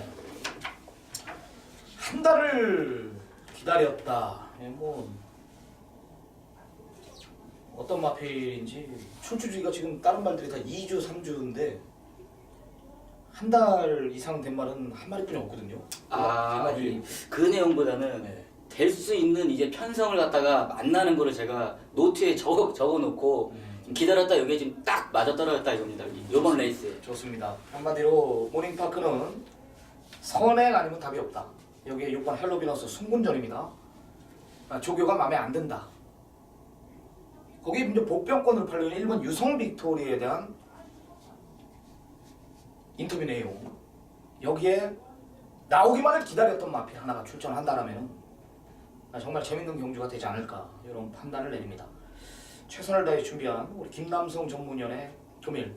[SPEAKER 1] 한 달을 기다렸다. 뭐 어떤 마필인지 출주지가 지금 다른 말들이 다 2주, 3주인데 한 달 이상 된 말은 한 마리뿐이 없거든요.
[SPEAKER 3] 그 내용보다는
[SPEAKER 1] 네.
[SPEAKER 3] 될 수 있는 이제 편성을 갖다가 만나는 거를 제가 노트에 적어놓고 기다렸다 여기에 지금 딱 맞아 떨어졌다 이겁니다. 이번 레이스에.
[SPEAKER 1] 좋습니다. 한마디로 모닝파크는 선행 아니면 답이 없다. 여기에 6번 헬로비너스 승군전입니다. 조교가 마음에 안 든다. 거기 이제 복병권으로 팔리는 1번 유성 빅토리에 대한 인터뷰 내용. 여기에 나오기만을 기다렸던 마필 하나가 출전한다라면 정말 재밌는 경주가 되지 않을까 이런 판단을 내립니다. 최선을 다해 준비한 우리 김남성 전문위원의 금일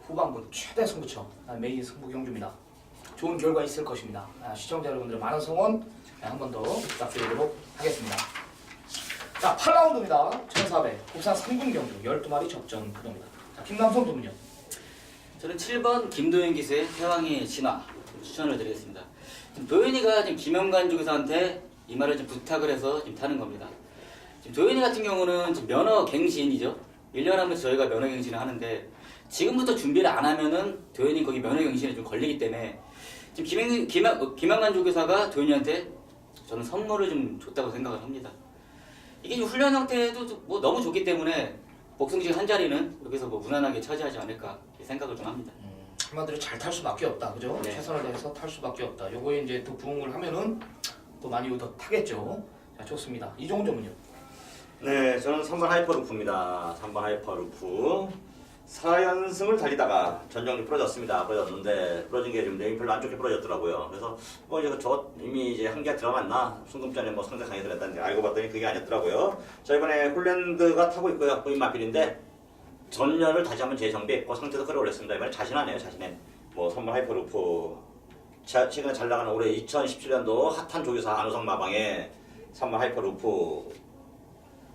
[SPEAKER 1] 후반부 최대 승부처 메인 승부 경주입니다. 좋은 결과 있을 것입니다. 시청자 여러분들의 많은 성원 한 번 더 부탁드리도록 하겠습니다. 자, 8라운드입니다. 1400 국산 3군 경주 12마리 접전 구도입니다. 자, 김남성 전문위원.
[SPEAKER 3] 저는 7번 김도현 기수의 태왕의 신화 추천을 드리겠습니다. 지금 도현이가 지금 김영관 주교사한테 이 말을 좀 부탁을 해서 지금 타는 겁니다. 지금 도현이 같은 경우는 지금 면허 갱신이죠. 1년에 한 번씩 저희가 면허 갱신을 하는데 지금부터 준비를 안 하면은 도현이 거기 면허 갱신에 좀 걸리기 때문에 지금 김영관 주교사가 도현이한테 저는 선물을 좀 줬다고 생각을 합니다. 이게 지금 훈련 형태도 뭐 너무 좋기 때문에 복승식 한 자리는 여기서 뭐 무난하게 차지하지 않을까 생각을 좀 합니다.
[SPEAKER 1] 한마디로 잘 탈 수밖에 없다, 그죠?
[SPEAKER 3] 네.
[SPEAKER 1] 최선을 다해서 탈 수밖에 없다. 요거에 이제 또 부응을 하면은 또 많이 더 타겠죠. 자, 좋습니다. 이종훈 전문위원.
[SPEAKER 2] 네, 저는 3번 하이퍼루프입니다. 3번 하이퍼루프 4연승을 달리다가 전정리 부러졌습니다. 부러졌는데 부러진 게 좀 내인 별로 안 좋게 부러졌더라고요. 그래서 뭐 이제 저 이미 이제 한계가 들어갔나 순금전에 뭐 상대 강해들었다는데 알고 봤더니 그게 아니었더라고요. 자, 이번에 홀랜드가 타고 있고요. 포인마필인데 전년을 다시 한번 재정비했고 상태도 끌어올렸습니다. 이번에 자신하네요. 자신해. 뭐 3번 하이퍼루프 최근에 잘 나가는 올해 2017년도 핫한 조교사 안우성 마방에 3번 하이퍼루프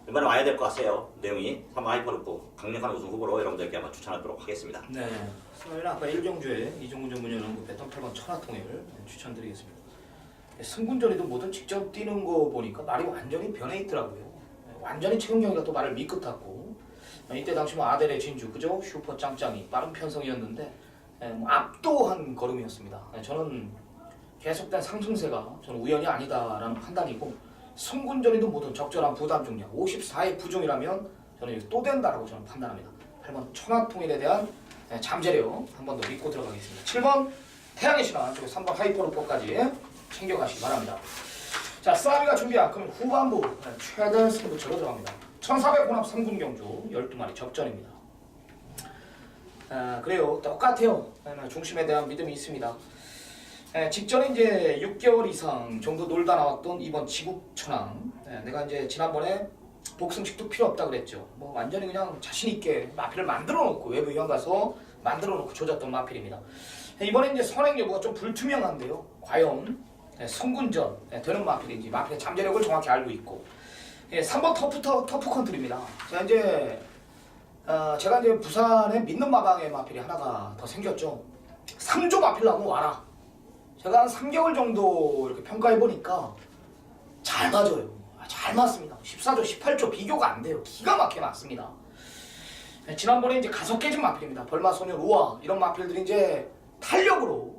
[SPEAKER 2] 이번에 와야 될 것 같아요. 내용이 3번 하이퍼루프 강력한 우승 후보로 여러분들께 한번 추천하도록 하겠습니다.
[SPEAKER 1] 네. 저희는 아까 1경주에 이종훈 전문위원 언급했던 8번 천하통일 추천드리겠습니다. 승군전에도 뭐든 직접 뛰는 거 보니까 말이 완전히 변해 있더라고요. 완전히 최근경이가 또 말을 미끗하고 이때 당시 뭐 아델의 진주 그죠? 슈퍼 짱짱이 빠른 편성이었는데 뭐 압도한 걸음이었습니다. 저는 계속된 상승세가 저는 우연이 아니다라는 판단이고 승군전에도 모든 적절한 부담 중량 54의 부종이라면 저는 이거 또 된다라고 저는 판단합니다. 8번 천하통일에 대한 잠재력 한 번 더 믿고 들어가겠습니다. 7번 태양의 신화 쪽에 3번 하이퍼루퍼까지 챙겨가시기 바랍니다. 자, 싸미가 준비한 그럼 후반부 최대 승부처로 들어갑니다. 1400 혼합 3군 경주 12마리 접전입니다. 그래요. 똑같아요. 중심에 대한 믿음이 있습니다. 직전에 이제 6개월 이상 정도 놀다 나왔던 이번 지국천왕. 내가 이제 지난번에 복승식도 필요 없다 그랬죠. 뭐 완전히 그냥 자신 있게 마필을 만들어 놓고 외부 위원 가서 만들어 놓고 조졌던 마필입니다. 이번에 이제 선행 여부가 좀 불투명한데요. 과연 승군전 되는 마필인지 마필의 잠재력을 정확히 알고 있고 3번 터프 컨트리입니다. 제가 이제 부산에 믿는 마방의 마필이 하나가 더 생겼죠. 3조 마필라고 와라. 제가 한 3개월 정도 이렇게 평가해 보니까 잘 맞아요. 잘 맞습니다. 14조, 18조 비교가 안 돼요. 기가 막히게 맞습니다. 지난번에 이제 가속 깨진 마필입니다. 벌마소년 우아 이런 마필들이 이제 탄력으로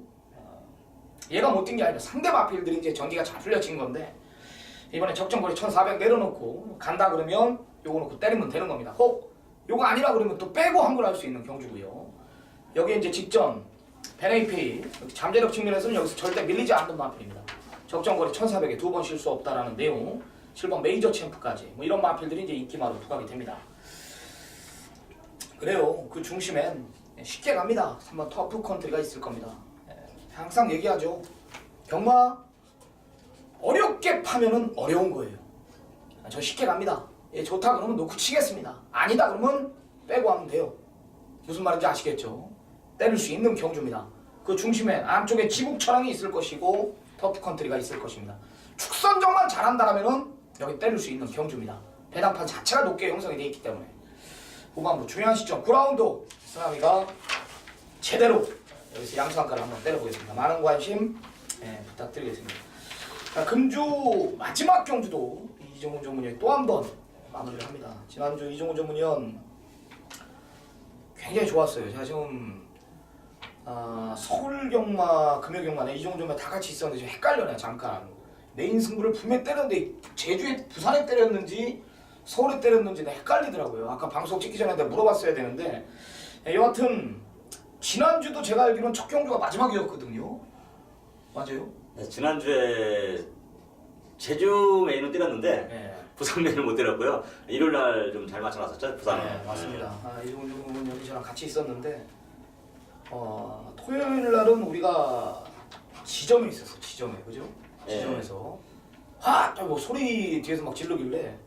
[SPEAKER 1] 얘가 못 뛴 게 아니라 상대 마필들이 이제 전기가 잘 풀려진 건데 이번에 적정거리 1400 내려놓고 간다 그러면 요거 놓고 때리면 되는 겁니다. 혹 요거 아니라 그러면 또 빼고 항굴할 수 있는 경주고요. 여기 이제 직전 베네이페이 잠재력 측면에서는 여기서 절대 밀리지 않는 마필입니다. 적정거리 1400에 2번 실수 없다라는 내용. 7번 메이저 챔프까지 뭐 이런 마필들이 이제 인기마로 부각이 됩니다. 그래요. 그 중심엔 쉽게 갑니다. 3번 터프 컨트리가 있을 겁니다. 항상 얘기하죠. 경마 어렵게 파면은 어려운 거예요. 저 쉽게 갑니다. 좋다 그러면 놓고 치겠습니다. 아니다 그러면 빼고 하면 돼요. 무슨 말인지 아시겠죠? 때릴 수 있는 경주입니다. 그 중심엔 안쪽에 지국천왕이 있을 것이고 터프 컨트리가 있을 것입니다. 축선정만 잘한다라면은 여기 때릴 수 있는 경주입니다. 배당판 자체가 높게 형성이 되어 있기 때문에 후반부 중요한 시점 9라운드 쓰나미가 제대로 여기서 양수한가를 한번 때려보겠습니다. 많은 관심 부탁드리겠습니다. 자, 금주 마지막 경주도 이종훈 전문위원 또 한 번 마무리를 합니다. 지난주 이종훈 전문위원 굉장히 좋았어요. 제가 지금 서울 경마, 금요 경마, 이종훈 전문위원 다 같이 있었는데 좀 헷갈려요. 잠깐 메인 승부를 분명히 때렸는데 제주에 부산에 때렸는지 서울에 때렸는지 헷갈리더라고요. 아까 방송 찍기 전에 내가 물어봤어야 되는데 여하튼 지난주도 제가 알기로는 첫 경주가 마지막이었거든요. 맞아요?
[SPEAKER 2] 네, 지난주에 제주 메인은 때렸는데
[SPEAKER 1] 네.
[SPEAKER 2] 부산 메인은 못 때렸고요. 일요일날 좀 잘 맞춰놨었죠, 부산은.
[SPEAKER 1] 네, 맞습니다. 이종훈 전문위원 여기 저랑 같이 있었는데 토요일 날은 우리가 지점에 있었어. 지점에 그죠? 지점에서 뭐 소리 뒤에서 막 지르길래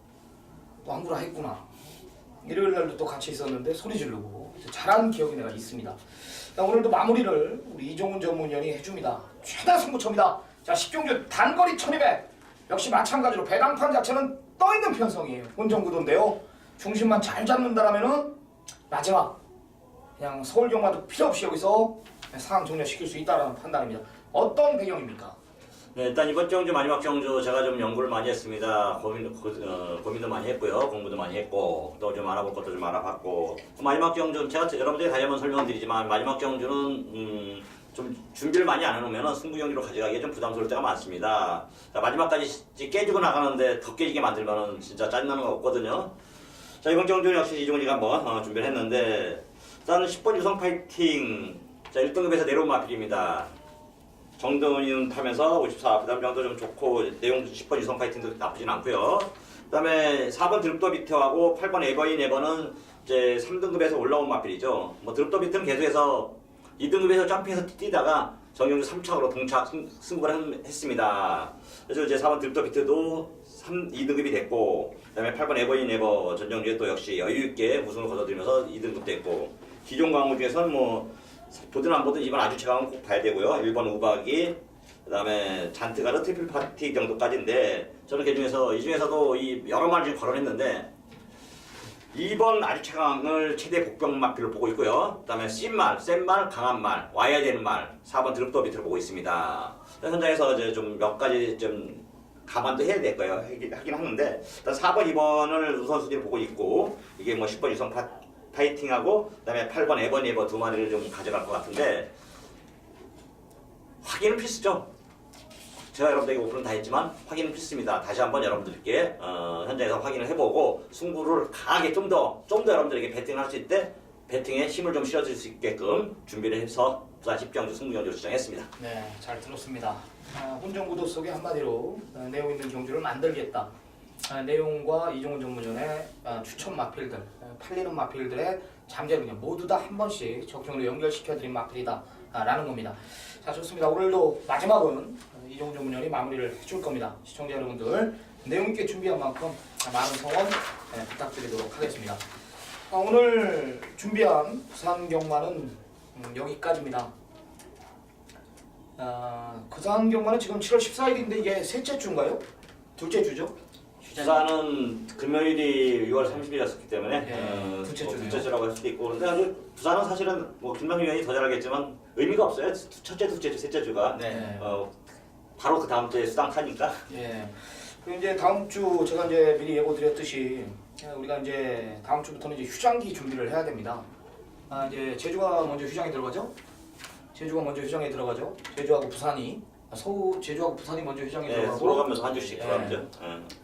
[SPEAKER 1] 또 항구라 했구나. 일요일 날도 또 같이 있었는데 소리 지르고 잘한 기억이 내가 있습니다. 자, 오늘도 마무리를 우리 이종훈 전문위원이 해줍니다. 최다 승부처입니다. 자, 10경주 단거리 1200 역시 마찬가지로 배당판 자체는 떠있는 편성이에요. 본정구도인데요. 중심만 잘 잡는다라면은 마지막 그냥 서울 경마도 필요 없이 여기서 상황 종료시킬 수 있다라는 판단입니다. 어떤 배경입니까?
[SPEAKER 2] 네, 일단 이번 경주 마지막 경주 제가 좀 연구를 많이 했습니다. 고민도 많이 했고요. 공부도 많이 했고 또 좀 알아볼 것도 좀 알아봤고 마지막 경주 제가 여러분들이 다시 한번 설명드리지만 마지막 경주는 좀 준비를 많이 안 해놓으면 승부 경기로 가져가기에 좀 부담스러울 때가 많습니다. 자, 마지막까지 깨지고 나가는데 더 깨지게 만들면 진짜 짜증나는 거 없거든요. 자, 이번 경주는 역시 이종훈이가 한번 준비를 했는데 일단 10번 유성 파이팅. 자, 1등급에서 내려온 마필입니다. 정동윤 타면서 54, 그 다음 정도 좀 좋고 내용 10번 유성 파이팅도 나쁘진 않고요. 그 다음에 4번 드롭더 비트하고 8번 에버는 이제 3등급에서 올라온 마필이죠. 뭐 드롭더 비트는 계속해서 2등급에서 점핑해서 뛰다가 정경주 3착으로 동착 승부를 했습니다. 그래서 이제 4번 드롭더 비트도 2등급이 됐고 그 다음에 8번 에버 전정주에 또 역시 여유있게 우승을 거둬들면서 2등급 됐고 기존 강호 중에서는 뭐 보든 안 보든 이번 아주 최강은 꼭 봐야 되고요. 1번 우박이 그 다음에 잔트가르 트리플 파티 정도까지인데 저는 이 중에서도 이 여러 마리 지금 거론했는데 2번 아주 최강을 최대 복병 마필로 보고 있고요. 그 다음에 센 말, 강한 말, 와야 되는 말 4번 드롭더 비트를 보고 있습니다. 현장에서 이제 좀 몇 가지 좀 감안도 해야 될 거예요. 하긴 하는데 일단 4번, 2번을 우선순위로 보고 있고 이게 뭐 10번 유성 파이팅하고 그다음에 8번 에버 두 마리를 좀 가져갈 것 같은데 확인은 필수죠. 제가 여러분들에게 오픈은 다 했지만 확인은 필수입니다. 다시 한번 여러분들께 현장에서 확인을 해보고 승부를 강하게 좀 더 여러분들에게 배팅을 할 수 있게 배팅에 힘을 좀 실어줄 수 있게끔 준비를 해서 부산 10경주 승부 경주를 지정했습니다.
[SPEAKER 1] 네, 잘 들었습니다. 혼전구도 속에 한마디로 내용 있는 경주를 만들겠다. 내용과 이종훈 전문전의 추천 마필들, 팔리는 마필들의 잠재력을 모두 다 한 번씩 적중으로 연결시켜드린 마필이다 라는 겁니다. 자, 좋습니다. 오늘도 마지막은 이종훈 전문전이 마무리를 해줄 겁니다. 시청자 여러분들 내용 있게 준비한 만큼 많은 성원 부탁드리도록 하겠습니다. 오늘 준비한 부산 경마는 여기까지입니다. 부산 경마는 지금 7월 14일인데 이게 셋째 주인가요? 둘째 주죠?
[SPEAKER 2] 부산은 금요일이 6월 30일이었기 때문에
[SPEAKER 1] 둘째
[SPEAKER 2] 뭐
[SPEAKER 1] 주네요.
[SPEAKER 2] 둘째 주라고 할 수도 있고 그런데 아주 부산은 사실은 뭐 김명희 위원이 더 잘하겠지만 의미가 없어요. 첫째, 둘째 주, 셋째 주가
[SPEAKER 1] 네.
[SPEAKER 2] 바로 그 다음 주에 수당 타니까.
[SPEAKER 1] 예. 그리고 이제 다음 주 제가 이제 미리 예고드렸듯이 우리가 이제 다음 주부터는 이제 휴장기 준비를 해야 됩니다. 이제 제주가 먼저 휴장에 들어가죠. 제주하고 부산이 제주하고 부산이 먼저 휴장에
[SPEAKER 2] 네,
[SPEAKER 1] 들어가고.
[SPEAKER 2] 돌아가면서 한 주씩
[SPEAKER 1] 예.
[SPEAKER 2] 들어가죠.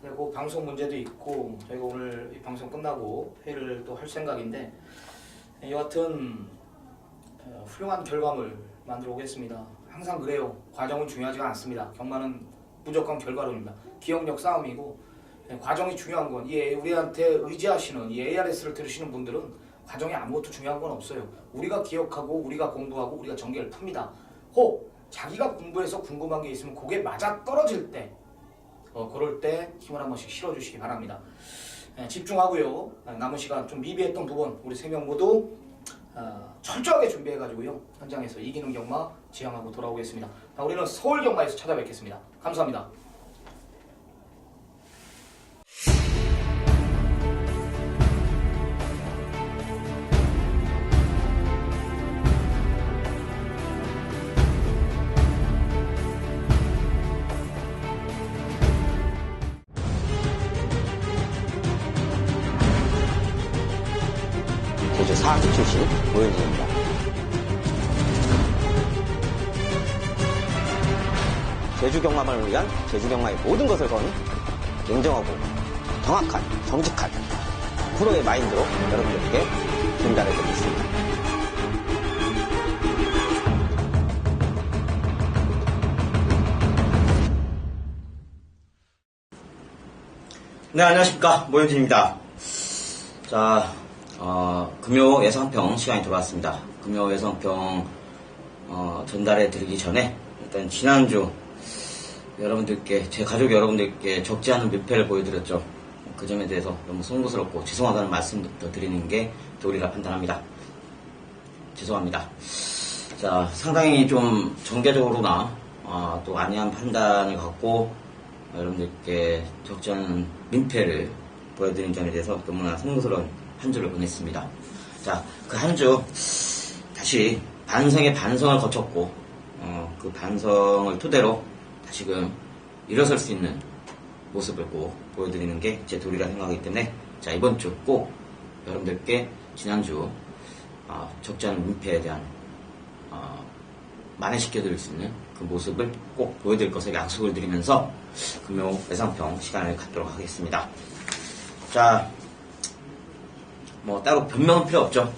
[SPEAKER 1] 그리고 방송 문제도 있고 저희가 오늘 이 방송 끝나고 회의를 또 할 생각인데 여하튼 훌륭한 결과물 만들어 오겠습니다. 항상 그래요. 과정은 중요하지가 않습니다. 경마는 무조건 결과론입니다. 기억력 싸움이고 과정이 중요한 건 우리한테 의지하시는 이 ARS를 들으시는 분들은 과정이 아무것도 중요한 건 없어요. 우리가 기억하고 우리가 공부하고 우리가 전개를 풉니다. 혹 자기가 공부해서 궁금한 게 있으면 그게 맞아 떨어질 때 그럴 때 힘을 한 번씩 실어주시기 바랍니다. 집중하고요. 남은 시간 좀 미비했던 부분 우리 세 명 모두 철저하게 준비해가지고요. 현장에서 이기는 경마 지향하고 돌아오겠습니다. 우리는 서울 경마에서 찾아뵙겠습니다. 감사합니다.
[SPEAKER 4] 제주 4기 출신 고현진입니다. 제주 경마만을 위한 제주 경마의 모든 것을 건 냉정하고 정확한, 정직한 프로의 마인드로 여러분들에게 전달해드리고 있습니다.
[SPEAKER 5] 네, 안녕하십니까. 모현진입니다. 자, 금요 예상평 시간이 돌아왔습니다. 금요 예상평 전달해 드리기 전에 일단 지난주 여러분들께, 제 가족 여러분들께 적지 않은 묘패를 보여드렸죠. 그 점에 대해서 너무 송구스럽고 죄송하다는 말씀부터 드리는 게 도리라 판단합니다. 죄송합니다. 자, 상당히 좀 정계적으로나 또 안이한 판단을 갖고 여러분들께 적지 않은 민폐를 보여드린 점에 대해서 너무나 송구스러운 한 주를 보냈습니다. 자, 그 한 주 다시 반성의 반성을 거쳤고 그 반성을 토대로 다시금 일어설 수 있는 모습을 꼭 보여드리는 게 제 도리라 생각하기 때문에 자, 이번 주 꼭 여러분들께 지난주 적지 않은 민폐에 대한 만회시켜드릴 수 있는 그 모습을 꼭 보여드릴 것을 약속을 드리면서 금요 예상평 시간을 갖도록 하겠습니다. 자, 뭐 따로 변명은 필요 없죠.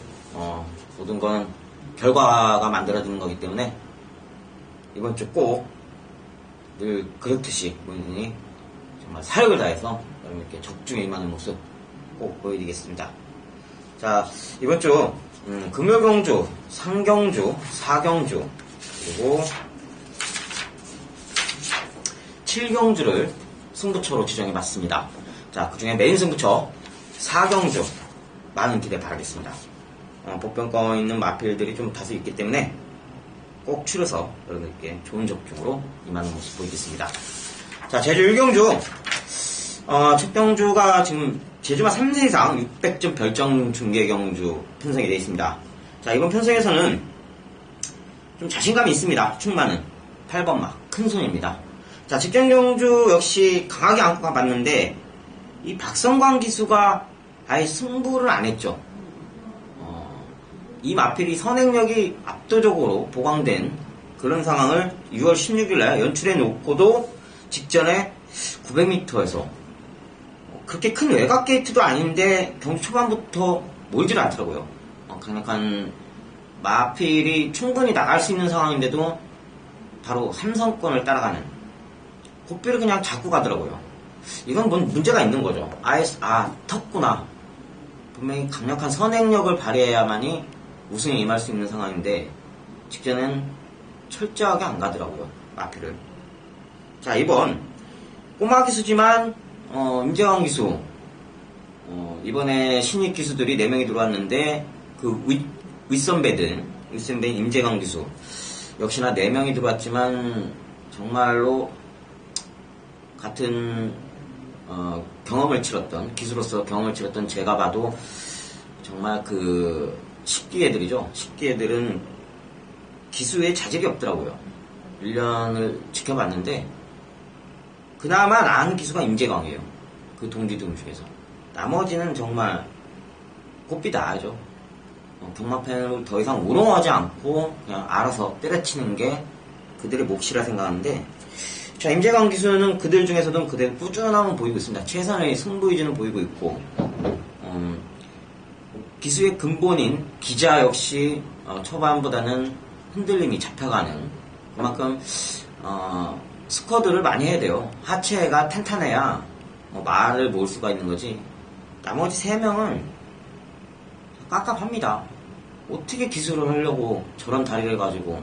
[SPEAKER 5] 모든 건 결과가 만들어지는 거기 때문에 이번 주 꼭 늘 그렇듯이 본인이 정말 사력을 다해서 여러분께 적중에 임하는 모습 꼭 보여드리겠습니다. 자, 이번 주 금요경주, 상경주, 사경주 그리고 7경주를 승부처로 지정해봤습니다. 자, 그 중에 메인 승부처 4경주 많은 기대 바라겠습니다. 복병권 있는 마필들이 좀 다수 있기 때문에 꼭 추려서 여러분들께 좋은 적중으로 임하는 모습 보이겠습니다. 자, 제주 1경주 첫 경주가 지금 제주마 3세 이상 600점 별정 중계경주 편성이 되어 있습니다. 자, 이번 편성에서는 좀 자신감이 있습니다. 충만은 8번마 큰손입니다. 자, 직전경주 역시 강하게 안고 가봤는데 이 박성광 기수가 아예 승부를 안 했죠. 이 마필이 선행력이 압도적으로 보강된 그런 상황을 6월 16일날 연출해 놓고도 직전에 900m에서 그렇게 큰 외곽 게이트도 아닌데 경주 초반부터 몰질 않더라고요. 강력한 마필이 충분히 나갈 수 있는 상황인데도 바로 삼성권을 따라가는 고삐를 그냥 잡고 가더라고요. 이건 뭔 문제가 있는 거죠. 텄구나. 분명히 강력한 선행력을 발휘해야만이 우승에 임할 수 있는 상황인데 직전엔 철저하게 안 가더라고요. 마필을. 자, 이번 꼬마 기수지만 임재광 기수 이번에 신입 기수들이 4명이 들어왔는데 그 윗선배인 임재광 기수 역시나 4명이 들어왔지만 정말로 같은 경험을 치렀던 기수로서 경험을 치렀던 제가 봐도 정말 그 10기 애들이죠. 10기 애들은 기수에 자질이 없더라고요. 1년을 지켜봤는데 그나마 나은 기수가 임재광이에요. 그 동기들 중에서. 나머지는 정말 곱비 나아죠. 경마팬을 더 이상 우롱하지 않고 그냥 알아서 때려치는 게 그들의 몫이라 생각하는데 자, 임재광 기수는 그들 중에서도 그대로 꾸준함은 보이고 있습니다. 최선의 승부의지는 보이고 있고 기수의 근본인 기자 역시 초반보다는 흔들림이 잡혀가는 그만큼 스쿼드를 많이 해야 돼요. 하체가 탄탄해야 말을 모을 수가 있는 거지. 나머지 3명은 깝깝합니다. 어떻게 기술을 하려고 저런 다리를 가지고.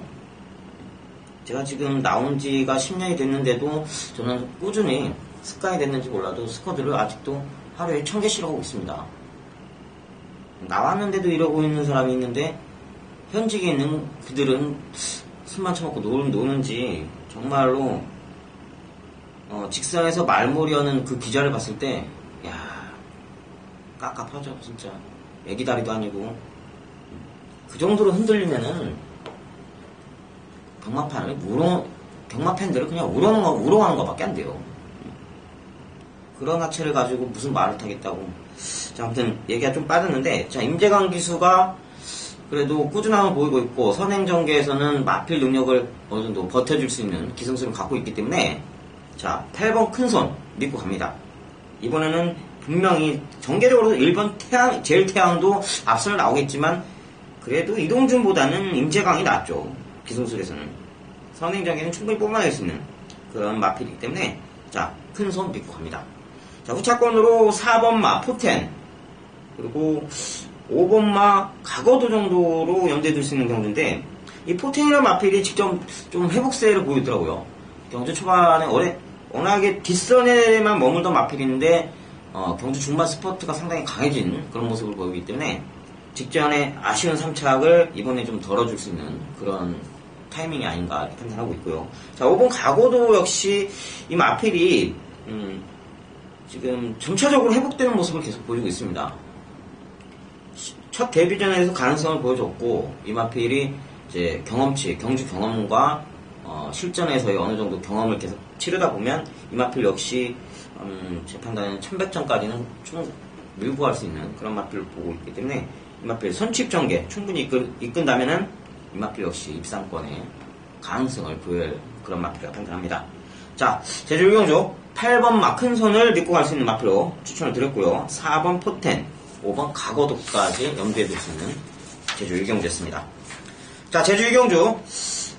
[SPEAKER 5] 제가 지금 나온 지가 10년이 됐는데도 저는 꾸준히 습관이 됐는지 몰라도 스쿼드를 아직도 하루에 1000개씩 하고 있습니다. 나왔는데도 이러고 있는 사람이 있는데 현직에 있는 그들은 술만 처먹고 노는지 정말로 직선에서 말몰이하는 그 기자를 봤을 때 야 깝깝하죠 진짜. 애기다리도 아니고 그 정도로 흔들리면은 경마팬들을 그냥 우롱하는 것밖에 안 돼요. 그런 하체를 가지고 무슨 말을 타겠다고. 자, 아무튼 얘기가 좀 빠졌는데 자, 임재광 기수가 그래도 꾸준함을 보이고 있고 선행전개에서는 마필 능력을 어느 정도 버텨줄 수 있는 기성성을 갖고 있기 때문에 자, 8번 큰손 믿고 갑니다. 이번에는 분명히 전개적으로 1번 제일 태양도 앞서 나오겠지만 그래도 이동준보다는 임재광이 낫죠. 기성술에서는 선행전개는 충분히 뽑아낼 수 있는 그런 마필이기 때문에 자, 큰손 믿고 갑니다. 자, 후차권으로 4번 마 포텐 그리고 5번 마 가거도 정도로 염두에 둘 수 있는 경주인데 이 포텐이라는 마필이 직접 좀 회복세를 보이더라고요. 경주 초반에 워낙에 뒷선에만 머물던 마필인데 경주 중반 스퍼트가 상당히 강해진 그런 모습을 보이기 때문에 직전에 아쉬운 3착을 이번에 좀 덜어줄 수 있는 그런 타이밍이 아닌가 이렇게 판단하고 있고요. 자, 5번 가고도 역시 이 마필이 지금 점차적으로 회복되는 모습을 계속 보여주고 있습니다. 첫 데뷔전에서 가능성을 보여줬고 이 마필이 이제 경험치, 경주 경험과 실전에서의 어느 정도 경험을 계속 치르다 보면 이 마필 역시 제 판단은 1100점까지는 좀 밀고 갈 수 있는 그런 마필을 보고 있기 때문에 이 마필 선취입 전개 충분히 이끈다면은 이 마필 역시 입상권에 가능성을 보일 그런 마필이라고 판단합니다. 자, 제주 1경주 8번 마 큰손을 믿고 갈 수 있는 마필로 추천을 드렸고요. 4번 포텐, 5번 가거도까지 염두에 둘 수 있는 제주 1경주였습니다. 자, 제주 1경주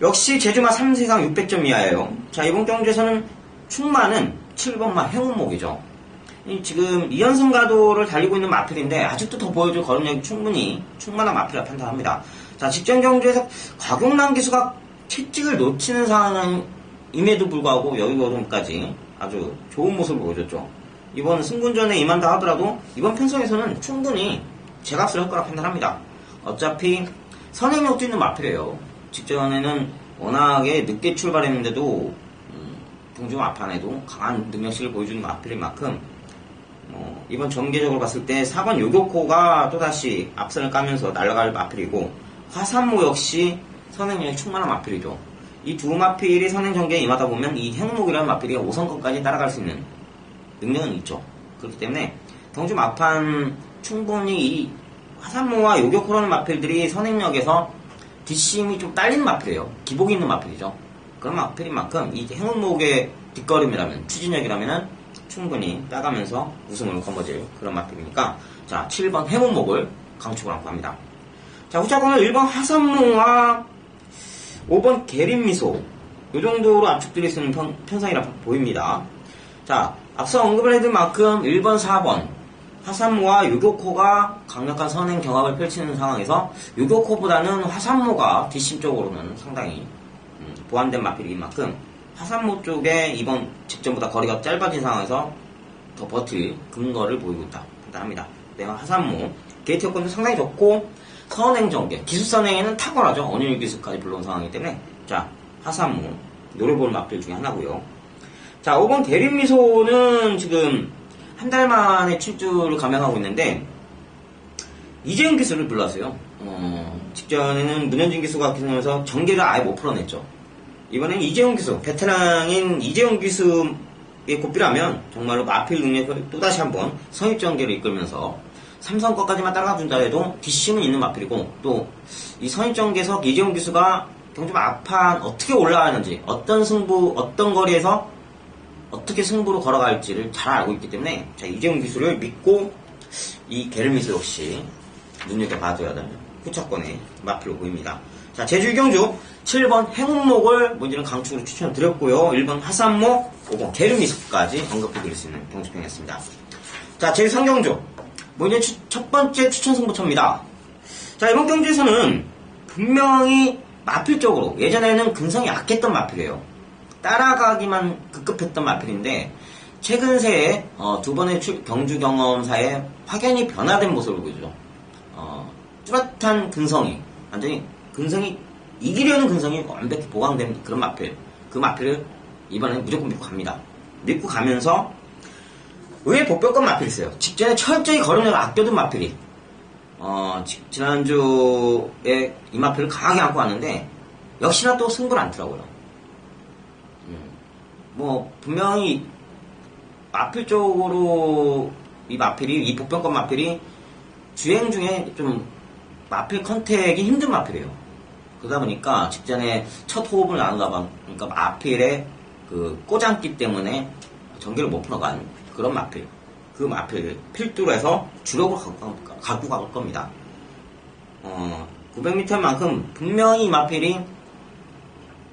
[SPEAKER 5] 역시 제주마 3세상 600점 이하예요. 자, 이번 경주에서는 충마는 7번 마 행운목이죠. 지금 2연승 가도를 달리고 있는 마필인데 아직도 더 보여줄 걸음력이 충만한 마필이라 판단합니다. 자, 직전 경주에서 곽용남 기수가 채찍을 놓치는 상황임에도 불구하고 여유로움까지 아주 좋은 모습을 보여줬죠. 이번 승군전에 임한다 하더라도 이번 편성에서는 충분히 제값을 할 거라 판단합니다. 어차피 선행력도 있는 마필이에요. 직전에는 워낙에 늦게 출발했는데도 경주 마판에도 강한 능력치를 보여주는 마필인 만큼 이번 전개적으로 봤을 때 4번 요교코가 또다시 앞선을 까면서 날아갈 마필이고 화산모 역시 선행력이 충만한 마필이죠. 이 두 마필이 선행 전개에 임하다 보면 이 행목이라는 마필이 5선권까지 따라갈 수 있는 능력은 있죠. 그렇기 때문에 경주 마판 충분히 이 화산모와 요교코라는 마필들이 선행력에서 뒷심이 좀 딸리는 마필이에요. 기복이 있는 마필이죠. 그런 마필인 만큼 이 행운목의 뒷걸음이라면, 추진력이라면 충분히 따가면서 우승을 거머쥘 그런 마필이니까, 자, 7번 행운목을 강축을 안고 합니다. 자, 후차권은 1번 화산무와 5번 계림미소, 이 정도로 압축드릴 수 있는 편성이라 보입니다. 자, 앞서 언급을 해둔 만큼 1번, 4번 화산모와 유교코가 강력한 선행 경합을 펼치는 상황에서 유교코보다는 화산모가 뒷심 쪽으로는 상당히 보완된 마필인 만큼 화산모 쪽에 이번 직전보다 거리가 짧아진 상황에서 더 버틸 근거를 보이고 있다 판단합니다. 내가 화산모 게이트 여건도 상당히 좋고 선행 전개, 기술 선행에는 탁월하죠. 언유율 기술까지 불러온 상황이기 때문에, 자, 화산모 노려볼 마필 중에 하나고요. 자, 5번 대림미소는 지금 한 달 만에 출주를 감행하고 있는데 이재훈 기수를 불렀어요. 직전에는 문현진 기수가 기수면서 전개를 아예 못 풀어냈죠. 이번엔 이재훈 기수, 베테랑인 이재훈 기수의 고삐라면 정말로 마필 능력을 또다시 한번 선입 전개를 이끌면서 삼성 것까지만 따라가준다 해도 뒷심은 있는 마필이고, 또 이 선입 전개에서 이재훈 기수가 경주 앞판 어떻게 올라가는지, 어떤 승부, 어떤 거리에서 어떻게 승부로 걸어갈지를 잘 알고 있기 때문에, 자, 이재훈 기수를 믿고 이 게르미소 역시 눈여겨봐줘야 되는 후차권의 마필로 보입니다. 자, 제주 이경주 7번 행운목을 먼저는 강축으로 추천드렸고요. 1번 화산목, 5번 게르미소까지 언급해드릴 수 있는 경주평이었습니다. 자, 제주 상경주 먼저 첫 번째 추천 승부처입니다. 자, 이번 경주에서는 분명히 마필 쪽으로, 예전에는 근성이 약했던 마필이에요. 따라가기만 급급했던 마필인데 최근 새에 두 번의 경주 경험사에 확연히 변화된 모습을 보여주죠. 뚜렷한 근성이, 완전히 근성이, 이기려는 근성이 완벽히 보강된 그런 마필, 그 마필을 이번에는 무조건 믿고 갑니다. 믿고 가면서 의외의 복병권 마필이 있어요. 직전에 철저히 걸음력을 아껴둔 마필이 지난주에 이 마필을 강하게 안고 왔는데 역시나 또 승부를 않더라고요. 뭐 분명히 마필 쪽으로 이 마필이, 이 복병권 마필이 주행 중에 좀 마필 컨택이 힘든 마필이에요. 그러다 보니까 직전에 첫 호흡을 나누다 보니까 마필의 그 꼬장기 때문에 전개를 못 풀어간 그런 마필, 그 마필을 필두로 해서 주력으로 갖고 갈 겁니다. 900m만큼 분명히 이 마필이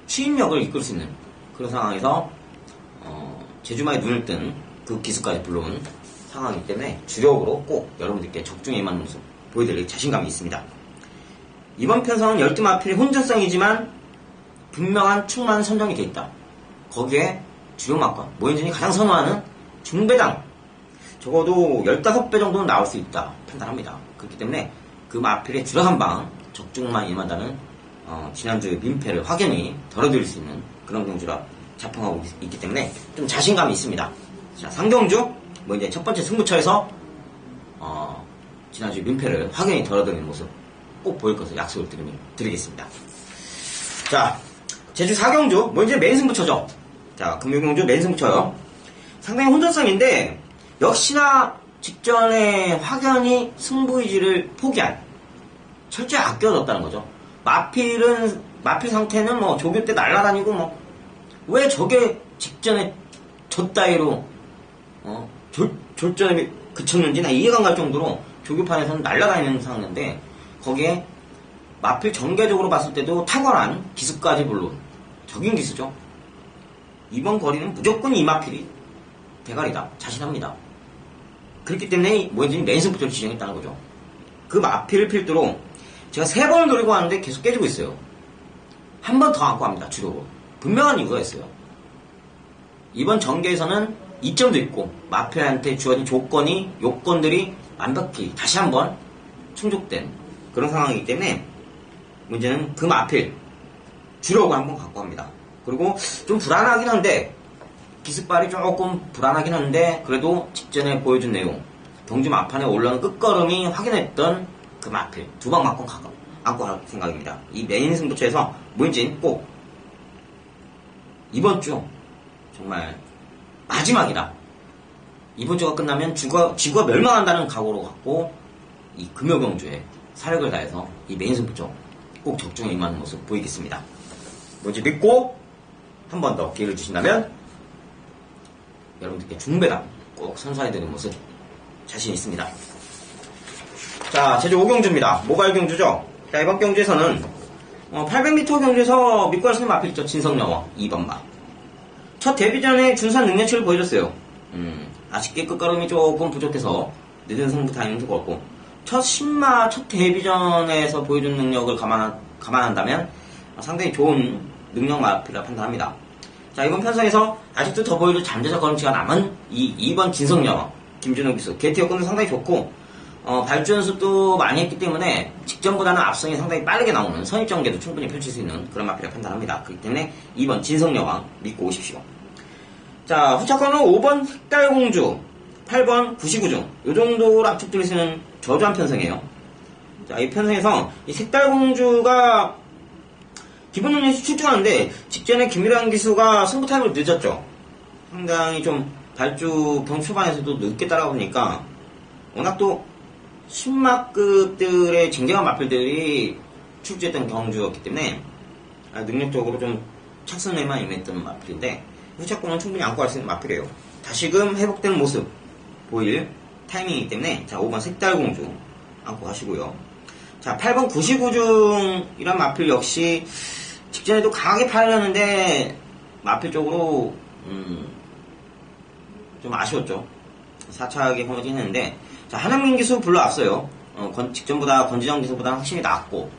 [SPEAKER 5] 추진력을 이끌 수 있는 그런 상황에서 제주마에 눈을 뜬 그 기수까지 불러온 상황이기 때문에 주력으로 꼭 여러분들께 적중에 임하는 모습 보여드릴 자신감이 있습니다. 이번 편성은 12마필이 혼전성이지만 분명한 충만한 선정이 되어 있다. 거기에 주력마과 모현진이 가장 선호하는 중배당 적어도 15배 정도는 나올 수 있다 판단합니다. 그렇기 때문에 그 마필의 주력 한방 적중만 임한다는 지난주 민폐를 확연히 덜어드릴 수 있는 그런 경주라 자평하고 있기 때문에 좀 자신감이 있습니다. 자, 상경주 뭐 이제 첫 번째 승부처에서 지난주 민폐를 확연히 덜어드리는 모습 꼭 보일 것을 약속을 드리겠습니다. 자, 제주 4경주 뭐 이제 메인 승부처죠. 자, 금요경주 메인 승부처요. 상당히 혼전성인데 역시나 직전에 확연히 승부의지를 포기한, 철저히 아껴뒀다는 거죠. 마필 상태는 뭐 조교 때 날아다니고 뭐 왜 저게 직전에 저 따위로 졸전에 그쳤는지 나 이해가 안 갈 정도로 조교판에서는 날아다니는 상황인데 거기에 마필 전개적으로 봤을 때도 탁월한 기수까지 물론 적인 기수죠. 이번 거리는 무조건 이 마필이 대가리다 자신합니다. 그렇기 때문에 뭐든지 메인 승부처를 지정했다는 거죠. 그 마필을 필두로 제가 3번을 노리고 왔는데 계속 깨지고 있어요. 한 번 더 안고 합니다. 주력으로. 분명한 이유가 있어요. 이번 전개에서는 이점도 있고 마필한테 주어진 요건들이 완벽히 다시 한번 충족된 그런 상황이기 때문에 문제는 그 마필 주력을 한번 갖고 갑니다. 그리고 좀 불안하긴 한데 기습발이 조금 불안하긴 한데 그래도 직전에 보여준 내용 경주 마판에 올라오는 끝걸음이 확인했던 그 마필 2방 맞고 안고 갈 생각입니다. 이 메인 승부처에서 뭔지 꼭 이번 주 정말 마지막이다. 이번 주가 끝나면 지구가 멸망한다는 각오로 갖고 이 금요경주에 사력을 다해서 이 메인 승부처 꼭 적중에 임하는 모습 보이겠습니다. 뭔지 믿고 한 번 더 기회를 주신다면 여러분들께 중배당 꼭 선사해드리는 모습 자신 있습니다. 자, 제주 5경주입니다. 모바일 경주죠. 자, 이번 경주에서는 800m 경주에서 믿고 할 수 있는 마필 있죠. 진성여왕 2번 마. 첫 데뷔전에 준수한 능력치를 보여줬어요. 아쉽게 끝걸음이 조금 부족해서 늦은 승부 타임은 두고 첫 10마 첫 데뷔전에서 보여준 능력을 감안한다면 상당히 좋은 능력 마필이라 판단합니다. 자, 이번 편성에서 아직도 더 보여줄 잠재적 걸음치가 남은 이 2번 진성여왕 김준호 기수 개티 여건도 상당히 좋고 발주 연습도 많이 했기 때문에 직전보다는 앞성이 상당히 빠르게 나오는 선입전개도 충분히 펼칠 수 있는 그런 마필이라 판단합니다. 그렇기 때문에 2번 진성여왕 믿고 오십시오. 자, 후차권은 5번 색달공주, 8번 구시구중 이 정도로 압축드릴 수 있는 저조한 편성이에요. 자, 이 편성에서 이 색달공주가 기본 능력이 출중하는데 직전에 김일환 기수가 승부 타임으로 늦었죠. 상당히 좀 발주 경 초반에서도 늦게 따라오니까 워낙 또 10마급들의 쟁쟁한 마필들이 출주했던 경주였기 때문에 능력적으로 좀 착선에만 임했던 마필인데 후차권은 충분히 안고 갈 수 있는 마필이에요. 다시금 회복되는 모습 보일 타이밍이기 때문에 자 5번 색달공주 안고 가시고요. 자 8번 구시구중이란 마필 역시 직전에도 강하게 팔렸는데 마필 쪽으로 좀 아쉬웠죠. 4차하게 허무진 했는데 자 한영민 기수 불러왔어요. 직전보다 권지정 기수보다 확실히 낫고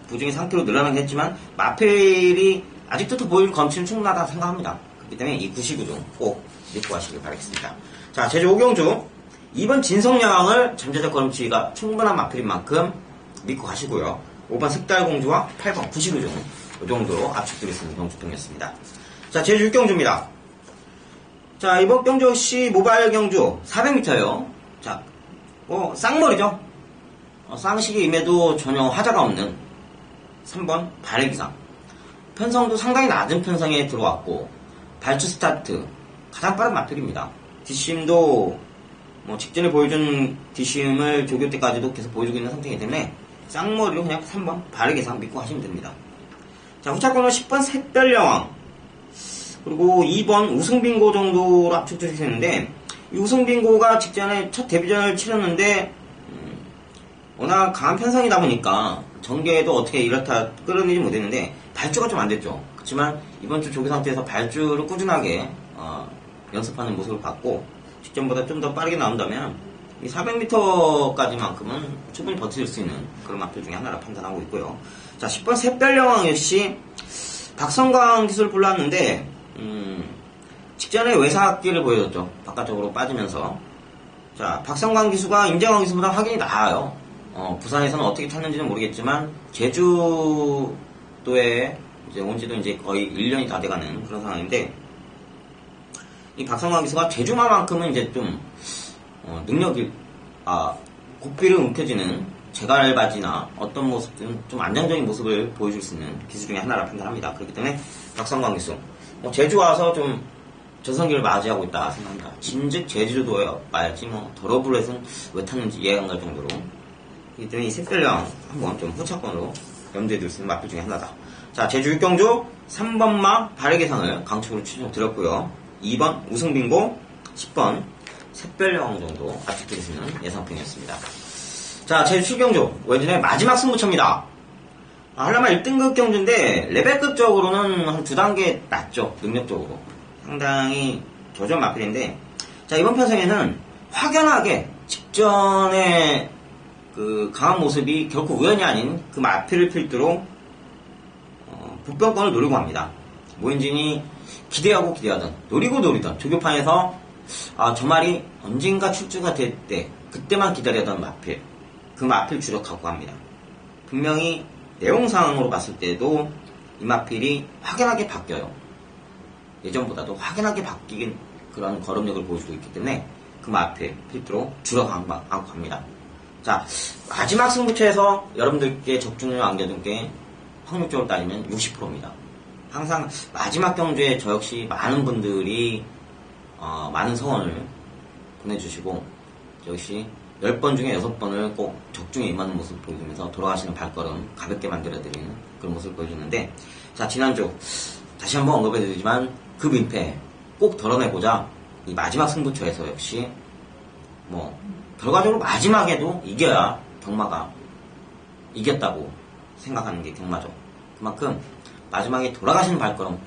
[SPEAKER 5] 부중의 상태로 늘어나긴 했지만 마필이 아직도 더 보일 검치는 충분하다 생각합니다. 그렇기 때문에 이 구시구중 꼭 믿고 하시길 바라겠습니다. 자 제주 5경주 2번 진성여왕을 잠재적 걸음치가 충분한 마필인 만큼 믿고 가시고요. 5번 색달공주와 8번 구시구중 이 정도로 압축드리겠습니다. 경주평이었습니다. 자 제주 6경주입니다. 자 이번 경주 역시 모바일 경주 400m예요. 자 쌍머리죠. 쌍식이 임해도 전혀 하자가 없는 3번 발해기상 편성도 상당히 낮은 편성에 들어왔고 발주 스타트 가장 빠른 마필입니다. 뒷심도 직전에 보여준 뒷심을 조교 때까지도 계속 보여주고 있는 상태이기 때문에 쌍머리로 그냥 3번 발해기상 믿고 하시면 됩니다. 자 후차권은 10번 샛별여왕 그리고 2번 우승빙고 정도로 압축될 수 있는데 이 우승빙고가 직전에 첫 데뷔전을 치렀는데 워낙 강한 편성이다 보니까 전개도 어떻게 이렇다 끌어내지 못했는데 발주가 좀 안됐죠. 그렇지만 이번 주 조교 상태에서 발주를 꾸준하게 연습하는 모습을 봤고 직전보다 좀 더 빠르게 나온다면 이 400m까지만큼은 충분히 버틸 수 있는 그런 마필 중에 하나라 판단하고 있고요. 자 10번 샛별여왕 역시 박성광 기술을 불렀는데 직전에 외사기를 보여줬죠. 바깥쪽으로 빠지면서 자 박성광 기수가 임재광 기수보다 확연히 나아요. 부산에서는 어떻게 탔는지는 모르겠지만 제주도에 이제 온 지도 이제 거의 1년이 다 돼가는 그런 상황인데 이 박성광 기수가 제주마만큼은 이제 좀 능력이 고삐를 움켜쥐는 제갈바지나 어떤 모습든 좀 안정적인 모습을 보여줄 수 있는 기수 중에 하나라 판단합니다. 그렇기 때문에 박성광 기수 제주 와서 좀 전성기를 맞이하고 있다 생각합니다. 진즉 제주도에 말지 더러블렛은 왜 탔는지 이해가 안 갈 정도로 그렇기 때문에 이 샛별여왕 한번 좀 후차권으로 염두에 둘 수 있는 마필 중에 하나다. 자 제주 6경주 3번마 발해계상을 강축으로 추천드렸고요. 2번 우승빙고 10번 샛별여왕 정도 압축드릴 수 있는 예상평이었습니다. 자 제주 7경주 외전의 마지막 승부처입니다. 한라마 1등급 경주인데 레벨급적으로는 한 2단계 낮죠. 능력적으로 상당히 저조한 마필인데 자 이번 편성에는 확연하게 직전에 그 강한 모습이 결코 우연이 아닌 그 마필을 필두로 북병권을 노리고 합니다. 모현진이 기대하던 노리던 조교판에서 저 말이 언젠가 출주가 될 때 그때만 기다리던 마필 그 마필 주력하고 합니다. 분명히 내용상으로 봤을 때도 이 마필이 확연하게 바뀌어요. 예전보다도 확연하게 바뀌긴 그런 걸음력을 보여주고 있기 때문에 그 마필 필두로 주력하고 갑니다. 자 마지막 승부처에서 여러분들께 적중률 안겨둔 게 확률적으로 따지면 60%입니다. 항상 마지막 경주에 저 역시 많은 분들이 많은 성원을 보내주시고 저 역시 10번 중에 6번을 꼭 적중에 임하는 모습 보여주면서 돌아가시는 발걸음 가볍게 만들어드리는 그런 모습을 보여주는데, 자, 지난주 다시 한번 언급해드리지만 그 민폐 꼭 덜어내고자 이 마지막 승부처에서 역시 뭐 결과적으로 마지막에도 이겨야 경마가 이겼다고 생각하는 게 경마죠. 그만큼 마지막에 돌아가시는 발걸음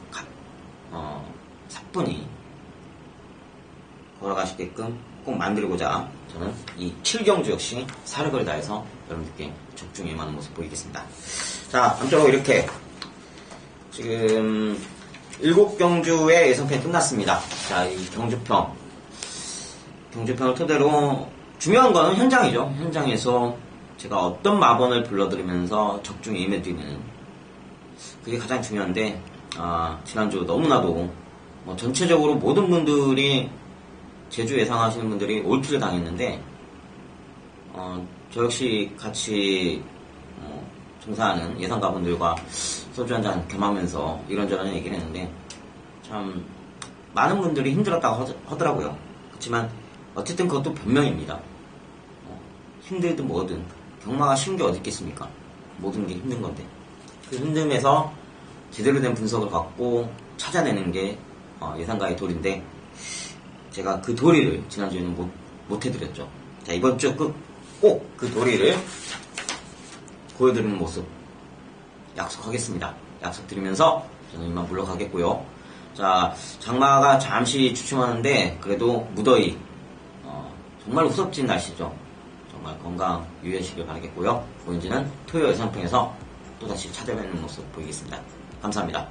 [SPEAKER 5] 사뿐히 걸어가시게끔 꼭 만들고자 저는 이 7경주 역시 사를 걸 다해서 여러분들께 적중에 임하는 모습 보이겠습니다. 자, 아무쪼록 이렇게 지금 7경주의 예선편이 끝났습니다. 자, 이 경주편을 토대로 중요한 거는 현장이죠. 현장에서 제가 어떤 마번을 불러드리면서 적중에 임해드리는 그게 가장 중요한데, 지난주 너무나도 뭐 전체적으로 모든 분들이 제주 예상하시는 분들이 올킬을 당했는데, 저 역시 같이 종사하는 예상가분들과 소주 한잔 겸하면서 이런저런 얘기를 했는데, 참 많은 분들이 힘들었다고 하더라고요. 그렇지만 어쨌든 그것도 변명입니다. 힘들든 뭐든 경마가 쉬운 게 어디 있겠습니까? 모든 게 힘든 건데, 그 힘듦에서 제대로 된 분석을 갖고 찾아내는 게 예상가의 도리인데, 제가 그 도리를 지난주에는 못 해드렸죠. 자, 이번 주 꼭 그 도리를 보여드리는 모습 약속하겠습니다. 약속드리면서 저는 이만 물러가겠고요. 자, 장마가 잠시 주춤하는데 그래도 무더위 정말 후덥진 날씨죠. 정말 건강 유의하시길 바라겠고요. 보인지는 토요 예상평에서 또다시 찾아뵙는 모습 보이겠습니다. 감사합니다.